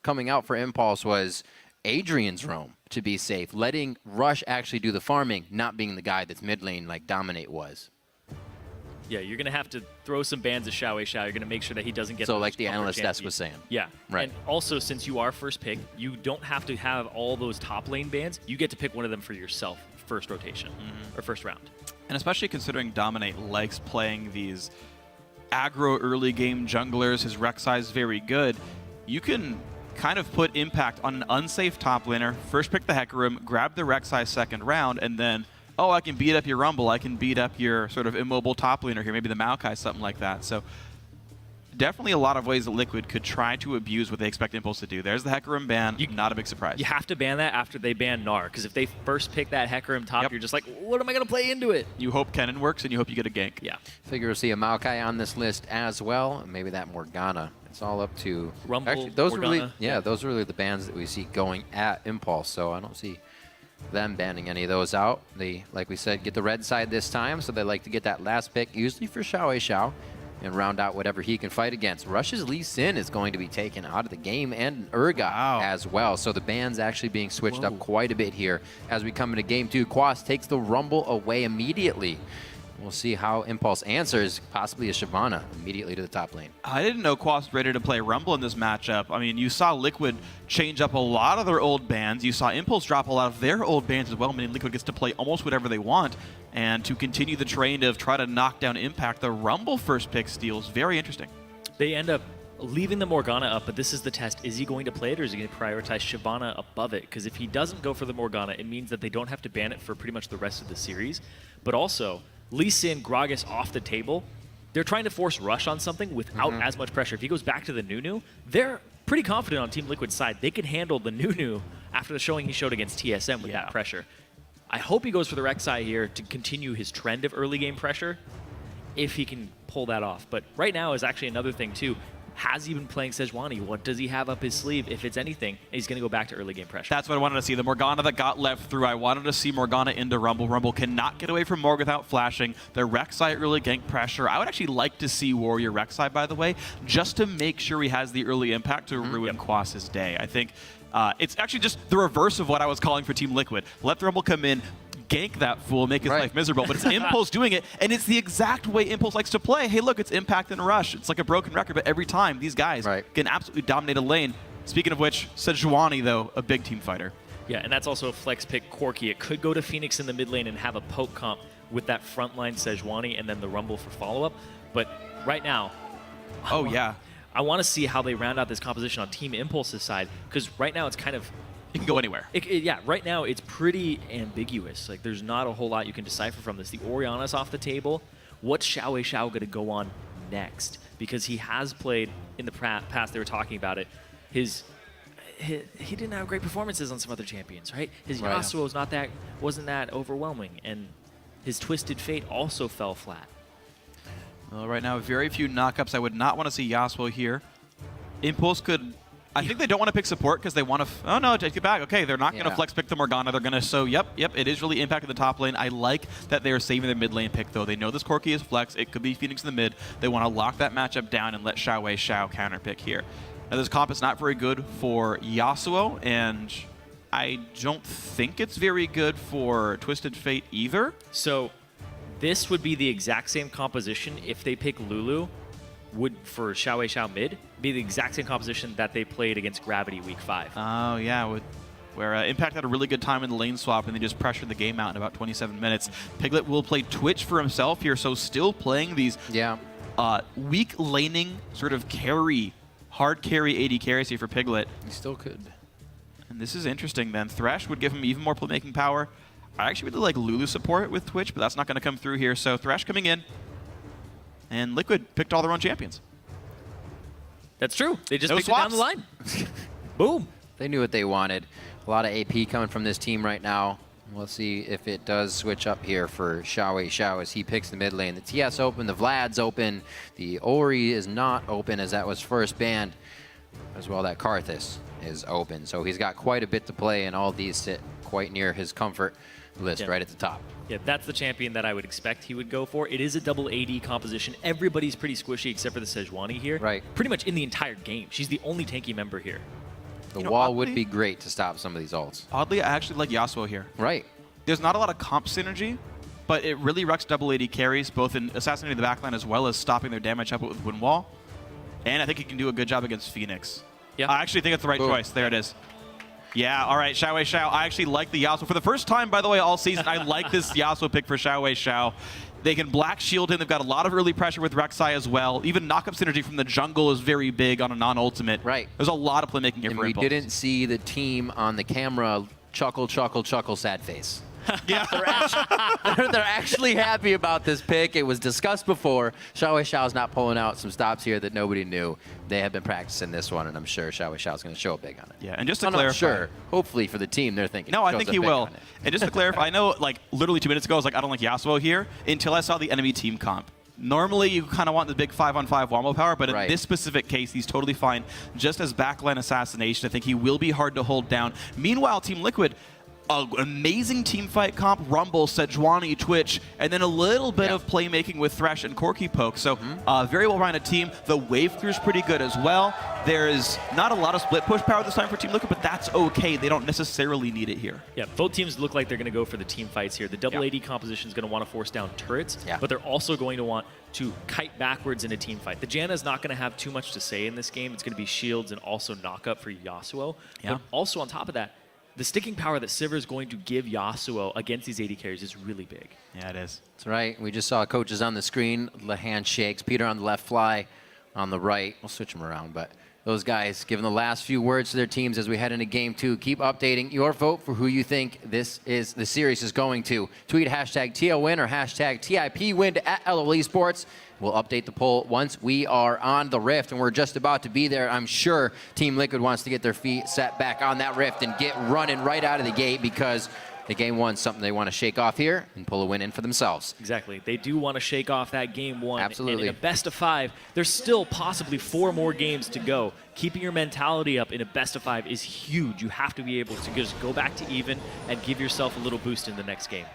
coming out for Impulse was Adrian's roam to be safe, letting Rush actually do the farming, not being the guy that's mid lane like Dominate was. Yeah, you're going to have to throw some bans at Xiao Wei Xiao. You're going to make sure that he doesn't get so like the analyst desk was saying. Yeah. Right. And also, since you are first pick, you don't have to have all those top lane bans. You get to pick one of them for yourself first rotation or first round. And especially considering Dominate likes playing these aggro early game junglers, his Rek'Sai is very good, you can kind of put impact on an unsafe top laner, first pick the Hecarim, grab the Rek'Sai second round, and then oh, I can beat up your Rumble, I can beat up your sort of immobile top laner here, maybe the Maokai, something like that. So definitely a lot of ways that Liquid could try to abuse what they expect Impulse to do. There's the Hecarim ban, not a big surprise. You have to ban that after they ban Gnar, because if they first pick that Hecarim top, you're just like, what am I going to play into it? You hope Kennen works, and you hope you get a gank. Yeah. Figure we'll see a Maokai on this list as well, maybe that Morgana. It's all up to Rumble, actually, those Morgana. are really, those are really the bans that we see going at Impulse, so I don't see them banning any of those out. They, like we said, get the red side this time, so they like to get that last pick, usually for Xiao Wei Xiao, and round out whatever he can fight against. Rush's Lee Sin is going to be taken out of the game, and Urgot as well. So the ban's actually being switched up quite a bit here as we come into game 2. Quas takes the Rumble away immediately. We'll see how Impulse answers, possibly a Shyvana immediately to the top lane. I didn't know Quas was ready to play Rumble in this matchup. I mean, you saw Liquid change up a lot of their old bans. You saw Impulse drop a lot of their old bans as well, meaning Liquid gets to play almost whatever they want. And to continue the trend of try to knock down Impact, the Rumble first pick steals, very interesting. They end up leaving the Morgana up, but this is the test. Is he going to play it, or is he going to prioritize Shyvana above it? Because if he doesn't go for the Morgana, it means that they don't have to ban it for pretty much the rest of the series. But also, Lee Sin, Gragas off the table. They're trying to force Rush on something without as much pressure. If he goes back to the Nunu, they're pretty confident on Team Liquid's side. They can handle the Nunu after the showing he showed against TSM with that pressure. I hope he goes for the Rek'Sai here to continue his trend of early game pressure, if he can pull that off. But right now is actually another thing too. Has he been playing Sejuani? What does he have up his sleeve, if it's anything? He's going to go back to early game pressure. That's what I wanted to see. The Morgana that got left through. I wanted to see Morgana into Rumble. Rumble cannot get away from Morg without flashing. The Rek'Sai early gank pressure. I would actually like to see Warrior Rek'Sai, by the way, just to make sure he has the early impact to ruin Quas's day. I think it's actually just the reverse of what I was calling for Team Liquid. Let the Rumble come in, gank that fool, make his life miserable, but it's Impulse doing it, and it's the exact way Impulse likes to play. Hey, look, it's Impact and Rush. It's like a broken record, but every time these guys can absolutely dominate a lane. Speaking of which, Sejuani, though, a big team fighter. Yeah, and that's also a flex pick, Corki. It could go to Phoenix in the mid lane and have a poke comp with that frontline Sejuani and then the Rumble for follow-up. But right now, I want to see how they round out this composition on Team Impulse's side, because right now it's kind of... It can go anywhere. Right now it's pretty ambiguous. Like, there's not a whole lot you can decipher from this. The Orianna's off the table. What's Xiao Wei Xiao going to go on next? Because he has played in the past, they were talking about it, he didn't have great performances on some other champions, right? His Yasuo wasn't that overwhelming, and his Twisted Fate also fell flat. Well, right now, very few knockups. I would not want to see Yasuo here. Impulse could... I think they don't want to pick support because they want to... Oh, no, take it back. Okay, they're not going to flex pick the Morgana. They're going to... So, yep, it is really impacting the top lane. I like that they are saving their mid lane pick, though. They know this Corki is flex. It could be Phoenix in the mid. They want to lock that matchup down and let Xiao Wei Xiao counter pick here. Now, this comp is not very good for Yasuo, and I don't think it's very good for Twisted Fate either. So, this would be the exact same composition if they pick Lulu for Xiao Wei Xiao mid, be the exact same composition that they played against Gravity week 5. Oh, yeah, where Impact had a really good time in the lane swap and they just pressured the game out in about 27 minutes. Piglet will play Twitch for himself here, so still playing these weak laning sort of hard carry AD carries here for Piglet. He still could. And this is interesting then. Thresh would give him even more playmaking power. I actually really like Lulu support with Twitch, but that's not going to come through here. So Thresh coming in. And Liquid picked all their own champions. That's true. They just picked it down the line. Boom. They knew what they wanted. A lot of AP coming from this team right now. We'll see if it does switch up here for Xiao Wei Xiao as he picks the mid lane. The TS open, the Vlad's open. The Ori is not open as that was first banned. As well, that Karthus is open. So he's got quite a bit to play, and all these sit quite near his comfort list right at the top. Yeah, that's the champion that I would expect he would go for. It is a double AD composition. Everybody's pretty squishy except for the Sejuani here. Right. Pretty much in the entire game. She's the only tanky member here. The wall would be great to stop some of these ults. Oddly, I actually like Yasuo here. Right. There's not a lot of comp synergy, but it really wrecks double AD carries, both in assassinating the backline as well as stopping their damage up with Wind Wall. And I think he can do a good job against Phoenix. Yeah. I actually think it's the right choice. There it is. Yeah, all right, Xiao Wei Xiao. I actually like the Yasuo. For the first time, by the way, all season, I like this Yasuo pick for Xiao Wei Xiao. They can black shield him. They've got a lot of early pressure with Rek'Sai as well. Even knock-up synergy from the jungle is very big on a non-ultimate. Right. There's a lot of playmaking here for we Impulse. didn't see the team on the camera chuckle, sad face. Yeah. They're actually happy about this pick. It was discussed before. Xiao Wei Xiao's not pulling out some stops here that nobody knew. They have been practicing this one, and I'm sure Xiao Wei Xiao's going to show big on it. Yeah, and just to I'm clarify. not sure. Hopefully for the team, they're thinking. No, I think he will. On it. And just to clarify, I know like literally 2 minutes ago, I was like, I don't like Yasuo here until I saw the enemy team comp. Normally, you kind of want the big 5-on-5 wombo power, but in this specific case, he's totally fine. Just as backline assassination, I think he will be hard to hold down. Meanwhile, Team Liquid, an amazing team fight comp, Rumble, Sejuani, Twitch, and then a little bit of playmaking with Thresh and Corky Poke. So very well-rounded team. The wave crew's pretty good as well. There is not a lot of split push power this time for Team Liquid, but that's okay. They don't necessarily need it here. Yeah, both teams look like they're going to go for the team fights here. The double AD composition is going to want to force down turrets, but they're also going to want to kite backwards in a team fight. The Janna is not going to have too much to say in this game. It's going to be shields and also knock-up for Yasuo. But also on top of that, the sticking power that Sivir is going to give Yasuo against these AD carries is really big. Yeah, it is. That's right. We just saw coaches on the screen, the handshakes. Peter on the left, Fly on the right. We'll switch them around, but those guys giving the last few words to their teams as we head into Game 2. Keep updating your vote for who you think the series is going to. Tweet hashtag TLWin or hashtag TIPWin to @LOL Esports. We'll update the poll once we are on the Rift, and we're just about to be there. I'm sure Team Liquid wants to get their feet set back on that Rift and get running right out of the gate because the Game 1's something they want to shake off here and pull a win in for themselves. Exactly. They do want to shake off that Game 1. Absolutely. And in a best of 5, there's still possibly 4 more games to go. Keeping your mentality up in a best of 5 is huge. You have to be able to just go back to even and give yourself a little boost in the next game.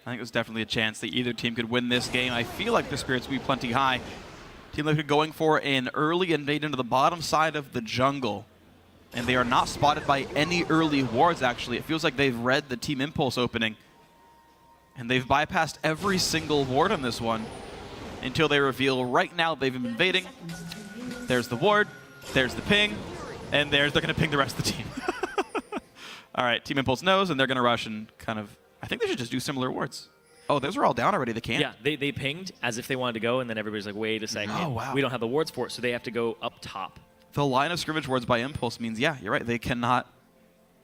I think there's definitely a chance that either team could win this game. I feel like the spirits will be plenty high. Team Liquid going for an early invade into the bottom side of the jungle. And they are not spotted by any early wards, actually. It feels like they've read the Team Impulse opening. And they've bypassed every single ward on this one until they reveal right now they've been invading. There's the ward, there's the ping, and they're going to ping the rest of the team. All right, Team Impulse knows, and they're going to rush and kind of... I think they should just do similar wards. Oh, those are all down already. They can't. Yeah, they pinged as if they wanted to go, and then everybody's like, wait a second. Oh, wow. We don't have the wards for it, so they have to go up top. The line of scrimmage wards by Impulse means, yeah, you're right. They cannot.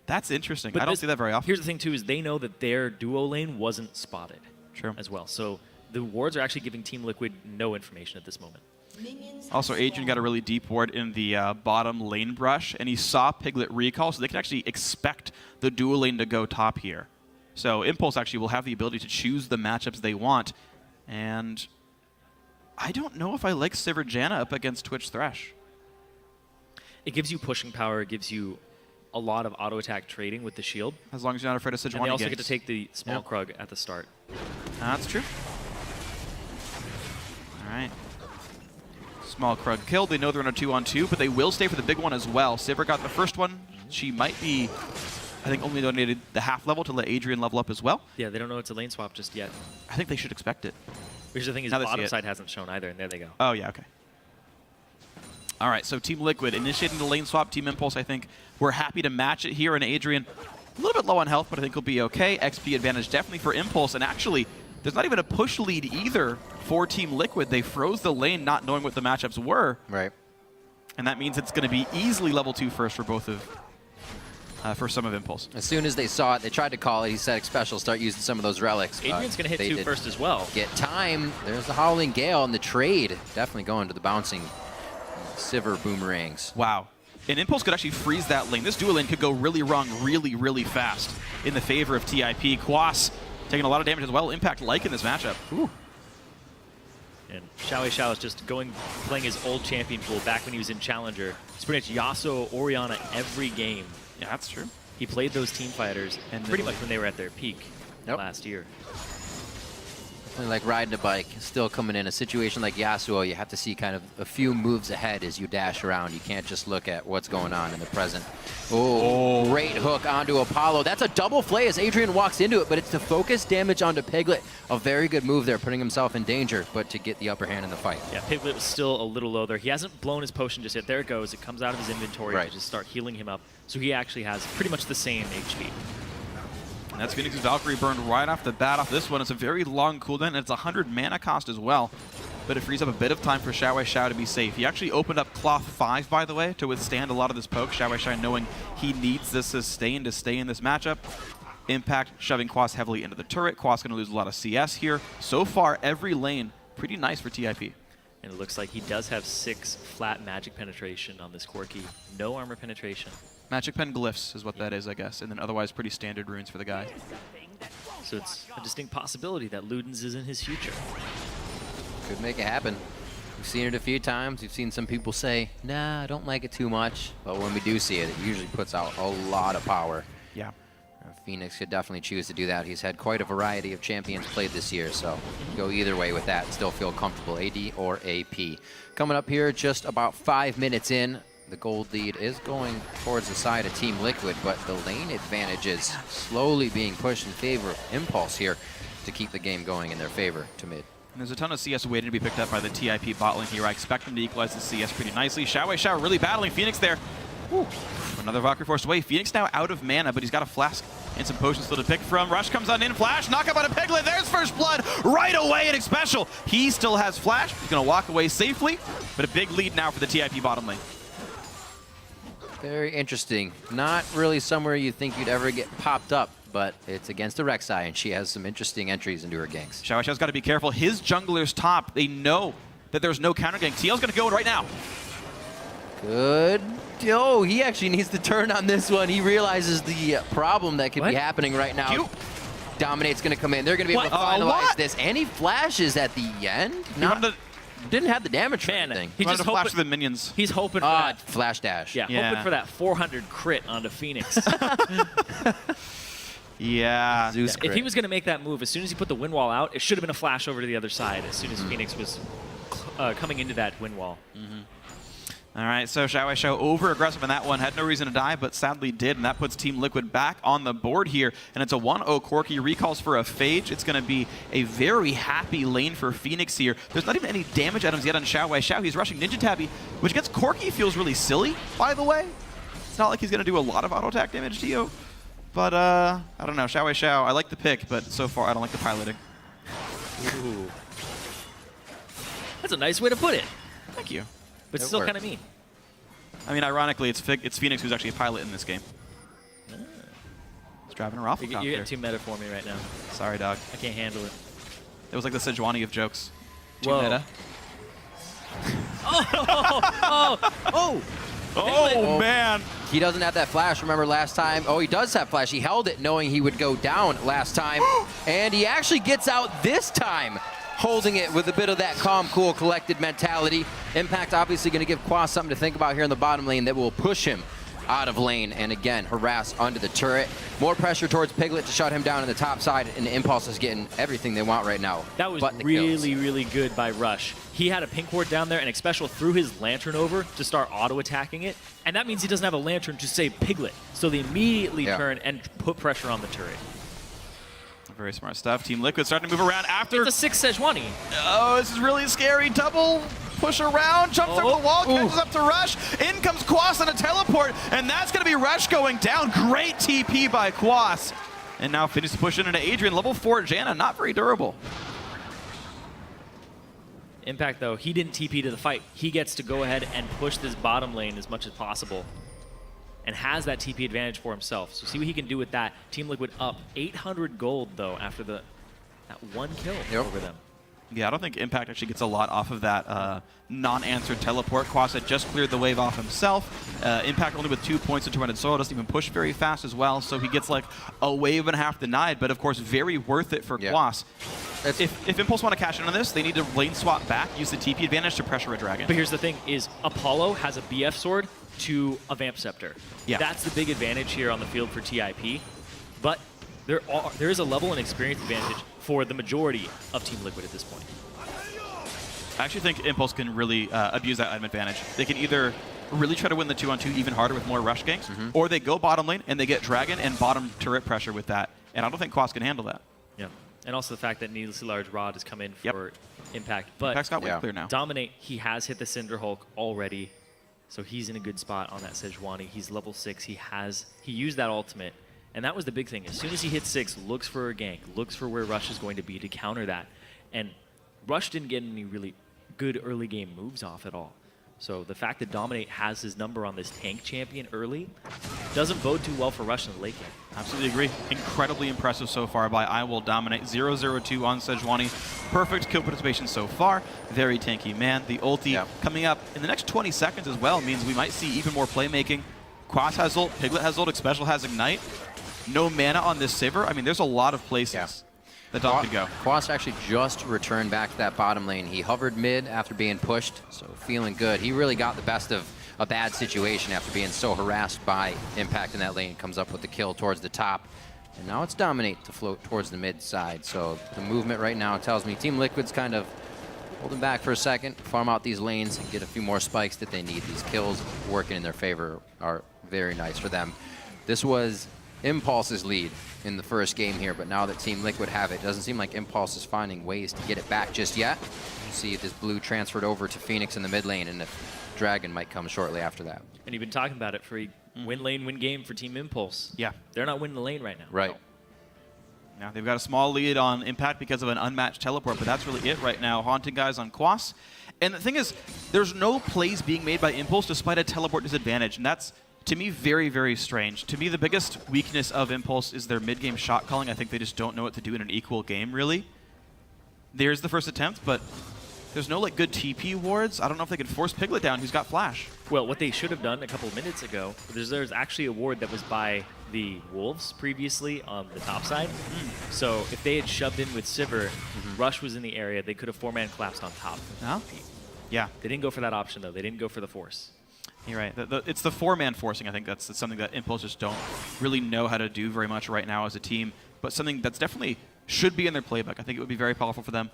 That's interesting. But I don't see that very often. Here's the thing, too, is they know that their duo lane wasn't spotted. True. As well. So the wards are actually giving Team Liquid no information at this moment. Also, Adrian got a really deep ward in the bottom lane brush, and he saw Piglet recall, so they can actually expect the duo lane to go top here. So Impulse actually will have the ability to choose the matchups they want. And I don't know if I like Sivir Janna up against Twitch Thresh. It gives you pushing power. It gives you a lot of auto-attack trading with the shield. As long as you're not afraid of Sejuani. And they also ganks. get to take the small Krug at the start. That's true. All right. Small Krug killed. They know they're in a 2-on-2, but they will stay for the big one as well. Sivir got the first one. She might be, I think, only donated the half level to let Adrian level up as well. Yeah, they don't know it's a lane swap just yet. I think they should expect it. Here's the thing is Now they see bottom it. side hasn't shown either, and there they go. Oh, yeah, okay. All right, so Team Liquid initiating the lane swap. Team Impulse, I think, we're happy to match it here. And Adrian, a little bit low on health, but I think he'll be okay. XP advantage definitely for Impulse. And actually, there's not even a push lead either for Team Liquid. They froze the lane not knowing what the matchups were. Right. And that means it's going to be easily level 2 first for both of, for some of Impulse. As soon as they saw it, they tried to call it. He said, special, start using some of those relics. Adrian's going to hit 2 first as well. Get time. There's the Howling Gale and the trade. Definitely going to the bouncing Sivir boomerangs. Wow. And Impulse could actually freeze that lane. This dual lane could go really wrong really, really fast in the favor of TIP. Quas taking a lot of damage as well. Impact like in this matchup. Ooh. And Xiao Wei Xiao is just playing his old champion pool back when he was in Challenger. It's pretty much Yasuo, Orianna every game. Yeah, that's true. He played those team fighters and pretty much when they were at their peak last year. definitely like riding a bike. Still coming in a situation like Yasuo, you have to see kind of a few moves ahead as you dash around. You can't just look at what's going on in the present. Oh, great hook onto Apollo. That's a double flay as Adrian walks into it, but it's to focus damage onto Piglet. A very good move there, putting himself in danger, but to get the upper hand in the fight. Yeah, Piglet was still a little low there. He hasn't blown his potion just yet. There it goes. It comes out of his inventory Right. to just start healing him up. So he actually has pretty much the same HP. And that's Phoenix's Valkyrie burned right off the bat off this one. It's a very long cooldown, and it's 100 mana cost as well. But it frees up a bit of time for Xiao to be safe. He actually opened up Cloth 5, by the way, to withstand a lot of this poke. Xiao knowing he needs this sustain to stay in this matchup. Impact shoving Quas heavily into the turret. Quas going to lose a lot of CS here. So far, every lane, pretty nice for TIP. And it looks like he does have 6 flat magic penetration on this Corki. No armor penetration. Magic Pen Glyphs is what that is, I guess. And then otherwise pretty standard runes for the guy. So it's a distinct possibility that Ludens is in his future. Could make it happen. We've seen it a few times. We've seen some people say, nah, I don't like it too much. But when we do see it, it usually puts out a lot of power. Yeah. Phoenix could definitely choose to do that. He's had quite a variety of champions played this year, so go either way with that and still feel comfortable, AD or AP. Coming up here, just about 5 minutes in, the gold lead is going towards the side of Team Liquid, but the lane advantage is slowly being pushed in favor of Impulse here to keep the game going in their favor to mid. And there's a ton of CS waiting to be picked up by the TIP bot lane here. I expect them to equalize the CS pretty nicely. Xiao really battling Phoenix there. Woo. Another Valkyrie forced away. Phoenix now out of mana, but he's got a flask and some potions still to pick from. Rush comes on in, flash, knock up on a Piglet. There's first blood right away, and it's special. He still has flash. He's going to walk away safely, but a big lead now for the TIP bottom lane. Very interesting. Not really somewhere you think you'd ever get popped up, but it's against the Rek'Sai, and she has some interesting entries into her ganks. Xiao's got to be careful. His jungler's top. They know that there's no counter gank. TL's going to go in right now. Good. Oh, he actually needs to turn on this one. He realizes the problem that could be happening right now. Q. Dominate's going to come in. They're going to be able to finalize this. And he flashes at the end. Didn't have the damage or anything. He just flashed the minions. He's hoping for that. Flash dash. Yeah, hoping for that 400 crit onto Phoenix. Yeah. Zeus If he was going to make that move, as soon as he put the wind wall out, it should have been a flash over to the other side as soon as Phoenix was coming into that wind wall. All right, so Xiao over-aggressive in that one. Had no reason to die, but sadly did, and that puts Team Liquid back on the board here. And it's a 1-0 Corki. Recalls for a Phage. It's going to be a very happy lane for Phoenix here. There's not even any damage items yet on Xiao. He's rushing Ninja Tabby, which against Corki feels really silly, by the way. It's not like he's going to do a lot of auto attack damage to you. But, I don't know. Xiao, I like the pick, but so far I don't like the piloting. Ooh. That's a nice way to put it. Thank you. But still kind of mean. I mean, ironically, it's Phoenix who's actually a pilot in this game. He's driving a Rafflecopter. You're getting too meta for me right now. Sorry, dog. I can't handle it. It was like the Sejuani of jokes. Too Whoa. meta. Oh, man. He doesn't have that flash. Remember last time? Oh, he does have flash. He held it knowing he would go down last time. And he actually gets out this time, holding it with a bit of that calm, cool, collected mentality. Impact obviously going to give Quas something to think about here in the bottom lane that will push him out of lane and again harass under the turret. More pressure towards Piglet to shut him down on the top side, and the Impulse is getting everything they want right now. That was really good by Rush. He had a pink ward down there, and Xpecial threw his Lantern over to start auto-attacking it, and that means he doesn't have a Lantern to save Piglet. So they immediately turn and put pressure on the turret. Very smart stuff. Team Liquid starting to move around after. It's a 6 Sejuani. Oh, this is really scary. Double push around, jumps over the wall, catches up to Rush. In comes Quas on a teleport, and that's going to be Rush going down. Great TP by Quas. And now finishes to push into Adrian. Level 4 Janna, not very durable. Impact, though, he didn't TP to the fight. He gets to go ahead and push this bottom lane as much as possible and has that TP advantage for himself. So see what he can do with that. Team Liquid up 800 gold, though, after that one kill over them. Yeah, I don't think Impact actually gets a lot off of that non-answered teleport. Quas had just cleared the wave off himself. Impact only with 2 points into Rented Soil, doesn't even push very fast as well, so he gets like a wave and a half denied, but of course very worth it for Quas. If Impulse want to cash in on this, they need to lane swap back, use the TP advantage to pressure a dragon. But here's the thing, is Apollo has a BF sword to a Vamp Scepter. Yeah. That's the big advantage here on the field for TIP. But there is a level and experience advantage for the majority of Team Liquid at this point. I actually think Impulse can really abuse that item advantage. They can either really try to win the 2-on-2 even harder with more rush ganks, or they go bottom lane and they get Dragon and bottom turret pressure with that. And I don't think Quas can handle that. Yeah, and also the fact that needlessly large Rod has come in for Impact. But Impact's got wave clear now. Dominate, he has hit the Cinder Hulk already, so he's in a good spot on that Sejuani. He's level 6. He used that ultimate, and that was the big thing. As soon as he hits 6, looks for a gank, looks for where Rush is going to be to counter that. And Rush didn't get any really good early game moves off at all. So the fact that Dominate has his number on this tank champion early doesn't bode too well for Rush in the late game. Absolutely agree. Incredibly impressive so far by I Will Dominate. 0-0-2 on Sejuani. Perfect kill participation so far. Very tanky man. The ulti coming up in the next 20 seconds as well means we might see even more playmaking. Quas has ult, Piglet has ult, Xpecial has Ignite. No mana on this Sivir. I mean, there's a lot of places that Dom could go. Quas actually just returned back to that bottom lane. He hovered mid after being pushed, so feeling good. He really got the best of a bad situation after being so harassed by Impact in that lane. Comes up with the kill towards the top. And now it's Dominate to float towards the mid side. So the movement right now tells me Team Liquid's kind of holding back for a second, farm out these lanes, and get a few more spikes that they need. These kills working in their favor are very nice for them. This was Impulse's lead in the first game here, but now that Team Liquid have it, doesn't seem like Impulse is finding ways to get it back just yet. You see this blue transferred over to Phoenix in the mid lane, and if Dragon might come shortly after that. And you've been talking about it for a win lane, win game for Team Impulse. Yeah. They're not winning the lane right now. Right. Now they've got a small lead on Impact because of an unmatched teleport, but that's really it right now. Haunting guys on Quas. And the thing is, there's no plays being made by Impulse despite a teleport disadvantage, and that's, to me, very, very strange. To me, the biggest weakness of Impulse is their mid-game shot calling. I think they just don't know what to do in an equal game, really. There's the first attempt, but there's no good TP wards. I don't know if they could force Piglet down, who's got Flash. Well, what they should have done a couple of minutes ago, there's actually a ward that was by the Wolves previously on the top side. So if they had shoved in with Sivir, Rush was in the area, they could have 4-man collapsed on top. Yeah. They didn't go for that option, though. They didn't go for the force. You're right. It's the 4-man forcing. I think that's something that Impulse just don't really know how to do very much right now as a team, but something that's definitely should be in their playbook. I think it would be very powerful for them.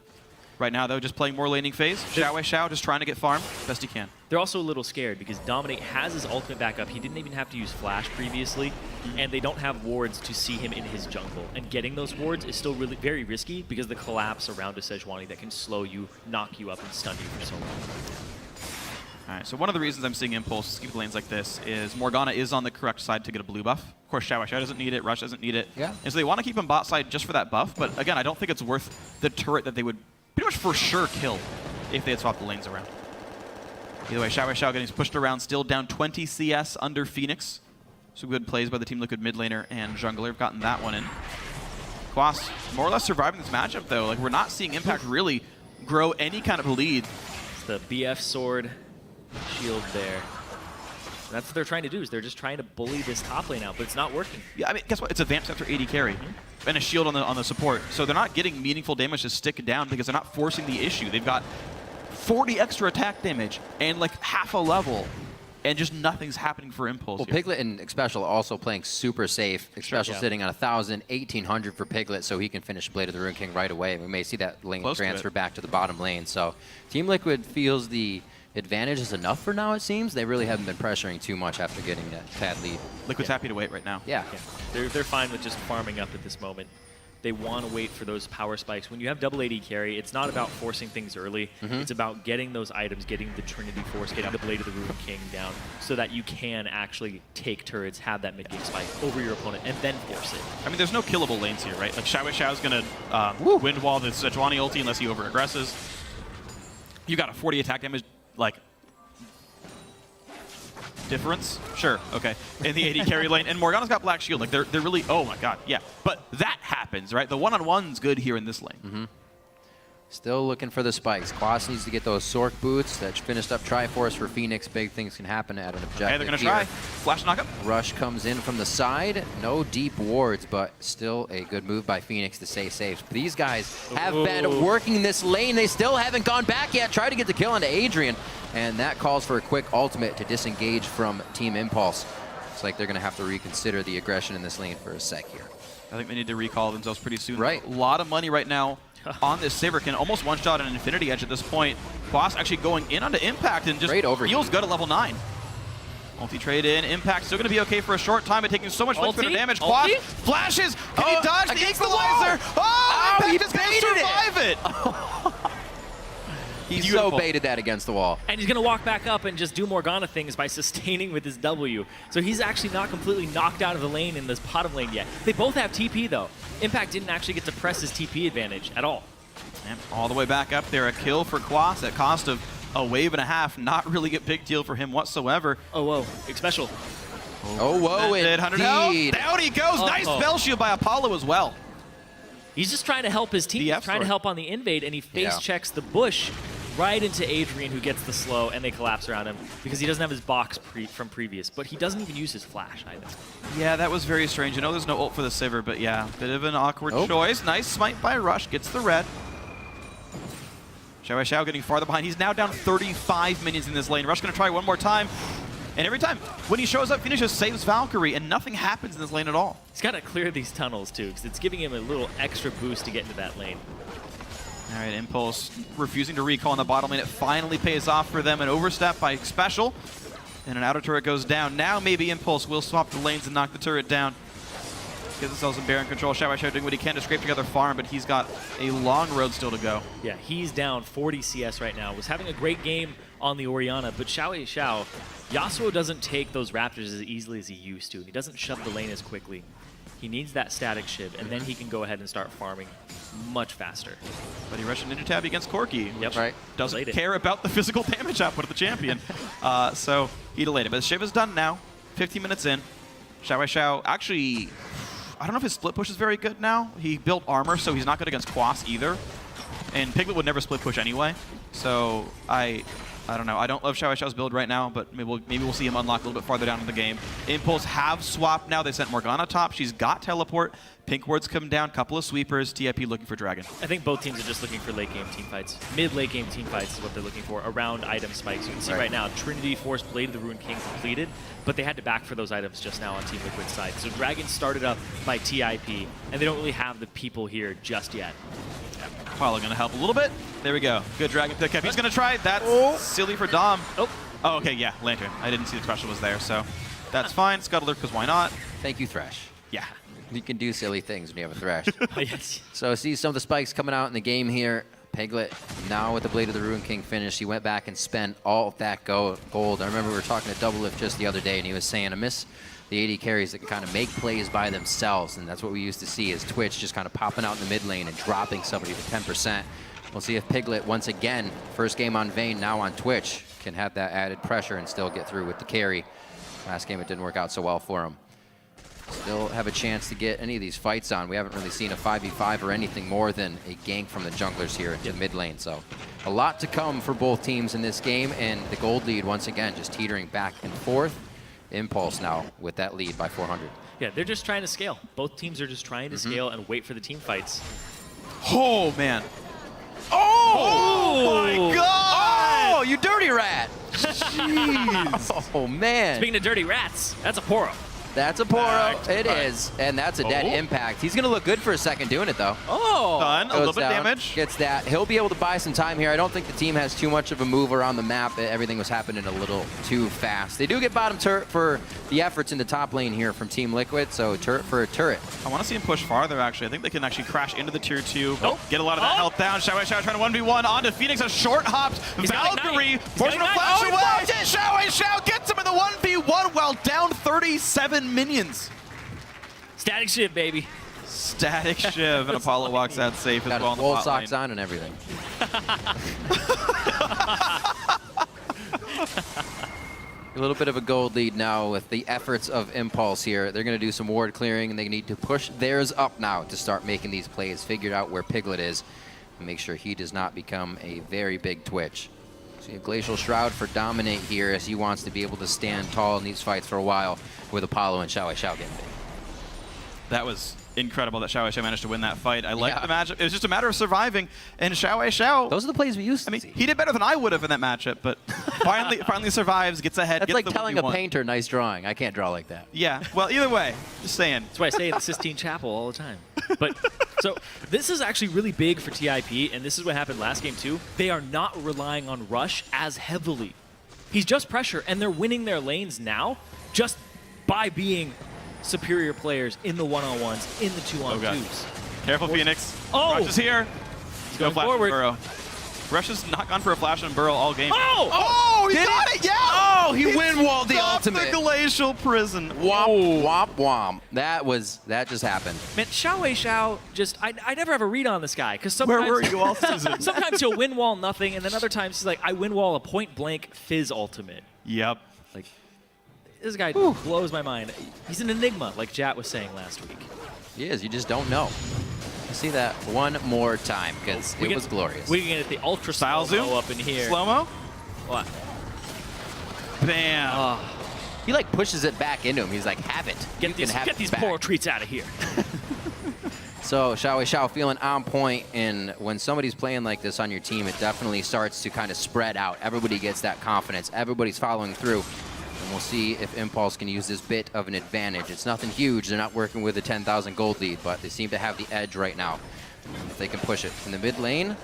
Right now, though, just playing more laning phase. Xiao just trying to get farm best he can. They're also a little scared because Dominate has his ultimate back up. He didn't even have to use Flash previously, and they don't have wards to see him in his jungle. And getting those wards is still really very risky because the collapse around a Sejuani that can slow you, knock you up, and stun you for so long. All right, so one of the reasons I'm seeing Impulse keep lanes like this is Morgana is on the correct side to get a blue buff. Of course, Xiao doesn't need it, Rush doesn't need it. Yeah. And so they want to keep him bot side just for that buff, but again, I don't think it's worth the turret that they would pretty much for sure kill if they had swapped the lanes around. Either way, Xiao getting pushed around, still down 20 CS under Phoenix. So good plays by the Team Liquid mid laner and jungler have gotten that one in. Quas more or less surviving this matchup, though. Like, we're not seeing Impact really grow any kind of lead. It's the BF sword shield there. That's what they're trying to do, is they're just trying to bully this top lane out, but it's not working. Yeah, I mean, guess what? It's a Vamp Scepter 80 carry and a shield on the support. So they're not getting meaningful damage to stick down because they're not forcing the issue. They've got 40 extra attack damage and like half a level, and just nothing's happening for Impulse. Well, here. Piglet and Xpecial also playing super safe. Xpecial sitting on 1,000, 1,800 for Piglet, so he can finish Blade of the Rune King right away. We may see that lane transfer back to the bottom lane. So Team Liquid feels the advantage is enough for now, it seems. They really haven't been pressuring too much after getting that tad lead. Liquid's happy to wait right now. Yeah. They're fine with just farming up at this moment. They want to wait for those power spikes. When you have double AD carry, it's not about forcing things early. It's about getting those items, getting the Trinity Force, getting the Blade of the Rune King down so that you can actually take turrets, have that mid-game spike over your opponent, and then force it. I mean, there's no killable lanes here, right? Like, Xiao's going to wind wall the Sejuani ulti unless he over-aggresses. You got a 40 attack damage, like, difference? Sure, okay. In the AD carry lane. And Morgana's got Black Shield. Like, they're really, oh my god, yeah. But that happens, right? The one-on-one's good here in this lane. Still looking for the spikes. Quas needs to get those Sork boots that finished up Triforce for Phoenix. Big things can happen at an objective. Hey, they're going to try. Flash knockup. Rush comes in from the side. No deep wards, but still a good move by Phoenix to stay safe. These guys have been working this lane. They still haven't gone back yet. Try to get the kill onto Adrian, and that calls for a quick ultimate to disengage from Team Impulse. Looks like they're going to have to reconsider the aggression in this lane for a sec here. I think they need to recall themselves pretty soon. Right. A lot of money right now on this Saber. Can almost one-shot an Infinity Edge at this point. Boss actually going in onto Impact and just feels good at level 9. Multi-trade in. Impact still going to be okay for a short time, but taking so much liquid damage. Quas flashes. Can he dodge the equalizer? Oh, Impact is going to survive it. He so baited that against the wall. And he's going to walk back up and just do Morgana things by sustaining with his W. So he's actually not completely knocked out of the lane in this bottom lane yet. They both have TP, though. Impact didn't actually get to press his TP advantage at all. And all the way back up there. A kill for Quas at cost of a wave and a half. Not really a big deal for him whatsoever. Oh, whoa. Big special. Oh, whoa, indeed. 100 health. Down he goes. Nice spell shield by Apollo as well. He's just trying to help his team. He's trying to help on the invade, and he face checks the bush right into Adrian, who gets the slow, and they collapse around him because he doesn't have his box from previous, but he doesn't even use his flash either. Yeah, that was very strange. I know there's no ult for the Sivir, but yeah, bit of an awkward choice. Nice smite by Rush, gets the red. Xiao getting farther behind. He's now down 35 minions in this lane. Rush gonna try one more time, and every time when he shows up, finishes, saves Valkyrie, and nothing happens in this lane at all. He's gotta clear these tunnels too, because it's giving him a little extra boost to get into that lane. All right, Impulse refusing to recall in the bottom lane. It finally pays off for them. An overstep by Special, and an outer turret goes down. Now maybe Impulse will swap the lanes and knock the turret down. Gives themselves some Baron control. Xiao doing what he can to scrape together farm, but he's got a long road still to go. Yeah, he's down 40 CS right now. Was having a great game on the Orianna, but Xiao, Yasuo doesn't take those Raptors as easily as he used to. He doesn't shut the lane as quickly. He needs that static shiv, and then he can go ahead and start farming much faster. But he rushed Ninja Tab against Corki, yep. Which doesn't care about the physical damage output of the champion. So he delayed it. But the shiv is done now, 15 minutes in. Xiao actually, I don't know if his split push is very good now. He built armor, so he's not good against Quas either. And Piglet would never split push anyway. So I don't know. I don't love Xiao's build right now, but maybe we'll see him unlock a little bit farther down in the game. Impulse have swapped now. They sent Morgana top. She's got teleport. Pink wards come down. Couple of sweepers. TIP looking for Dragon. I think both teams are just looking for late game team fights. Mid-late game team fights is what they're looking for around item spikes. You can see right now, Trinity Force Blade of the Ruined King completed, but they had to back for those items just now on Team Liquid's side. So Dragon started up by TIP, and they don't really have the people here just yet. Apollo going to help a little bit. There we go. Good Dragon pick up. He's going to try. That's silly for Dom. Oh, okay, yeah, Lantern. I didn't see the Thresh was there, so that's fine. Scuttler, because why not? Thank you, Thresh. Yeah. You can do silly things when you have a Thresh. Yes. So see some of the spikes coming out in the game here. Piglet now with the Blade of the Ruined King finish. He went back and spent all of that gold. I remember we were talking to Double Lift just the other day, and he was saying, I miss the AD carries that can kind of make plays by themselves, and that's what we used to see is Twitch just kind of popping out in the mid lane and dropping somebody to 10%. We'll see if Piglet, once again, first game on Vayne, now on Twitch, can have that added pressure and still get through with the carry. Last game it didn't work out so well for him. Still have a chance to get any of these fights on. We haven't really seen a 5v5 or anything more than a gank from the junglers here into mid lane. So a lot to come for both teams in this game, and the gold lead once again just teetering back and forth. Impulse now with that lead by 400. Yeah, they're just trying to scale. Both teams are just trying to scale and wait for the team fights. Oh, man. Oh my God! Oh, you dirty rat! Jeez. Oh, man. Speaking of dirty rats, that's a Poro. That's a Poro. It is. And that's a dead impact. He's going to look good for a second doing it, though. Oh. Done. A little bit damage. Gets that. He'll be able to buy some time here. I don't think the team has too much of a move around the map. Everything was happening a little too fast. They do get bottom turret for the efforts in the top lane here from Team Liquid, so turret for a turret. I want to see him push farther, actually. I think they can actually crash into the tier 2. Get a lot of that health down. Xiao trying to 1v1 onto Phoenix. A short hopped. Valkyrie forcing a flash away. Xiao gets him in the 1v1 while down 37 minions. Static shit, baby. Static shiv, and Apollo walks out safe as Got well in the wool bot socks lane. on and everything. A little bit of a gold lead now with the efforts of Impulse here. They're going to do some ward clearing, and they need to push theirs up now to start making these plays, figured out where Piglet is, and make sure he does not become a very big Twitch. See a Glacial Shroud for Dominate here as he wants to be able to stand tall in these fights for a while with Apollo and Xiao getting big. That was incredible that Xiao managed to win that fight. I like the matchup. It was just a matter of surviving, and Xiao. Those are the plays we used to see. He did better than I would have in that matchup, but finally survives, gets ahead. That's gets like the telling a 1v1. painter, nice drawing. I can't draw like that. Yeah. Well, either way, just saying. That's why I say in the Sistine Chapel all the time. But so this is actually really big for TIP, and this is what happened last game too. They are not relying on Rush as heavily. He's just pressure, and they're winning their lanes now just by being superior players in the one-on-ones, in the two-on-twos. Careful, Phoenix. Oh! Rush is here. He's Go going flash forward. Burrow. Rush has not gone for a flash on Burrow all game. Oh! Oh, he got it! Yeah! Oh, he win-walled the Stopped ultimate. the glacial prison. Womp, womp, womp. That just happened. Man, Xiao just, I never have a read on this guy, because Where sometimes, were you all season? sometimes he'll win wall nothing, and then other times he's like, I win wall a point blank fizz ultimate. Yep. Like, this guy blows my mind. He's an enigma, like Jat was saying last week. He is. You just don't know. Let's see that one more time, because it was glorious. We can get the ultra Style slow-mo zoom up in here. Slow-mo? What? Bam. He like pushes it back into him. He's like, have it. You Get can have these it back. poor treats out of here. So Xiao feeling on point, and when somebody's playing like this on your team, it definitely starts to kind of spread out. Everybody gets that confidence. Everybody's following through. And we'll see if Impulse can use this bit of an advantage. It's nothing huge. They're not working with a 10,000 gold lead, but they seem to have the edge right now. If they can push it in the mid lane,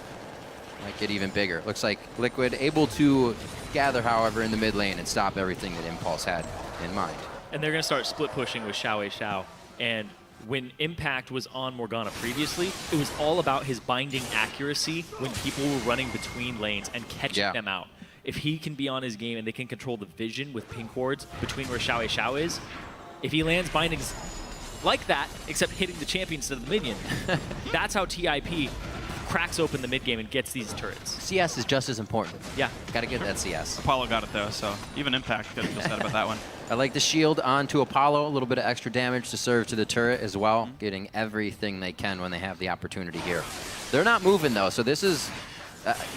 might get even bigger. Looks like Liquid able to gather, however, in the mid lane and stop everything that Impulse had in mind. And they're going to start split pushing with Xiao. And when Impact was on Morgana previously, it was all about his binding accuracy when people were running between lanes and catching them out. If he can be on his game and they can control the vision with pink wards between where Xiao is, if he lands bindings like that, except hitting the champion instead of the minion, that's how TIP cracks open the mid game and gets these turrets. CS is just as important. Yeah. Got to get that CS. Apollo got it, though, so even Impact couldn't feel sad about that one. I like the shield onto Apollo, a little bit of extra damage to serve to the turret as well, getting everything they can when they have the opportunity here. They're not moving, though, so this is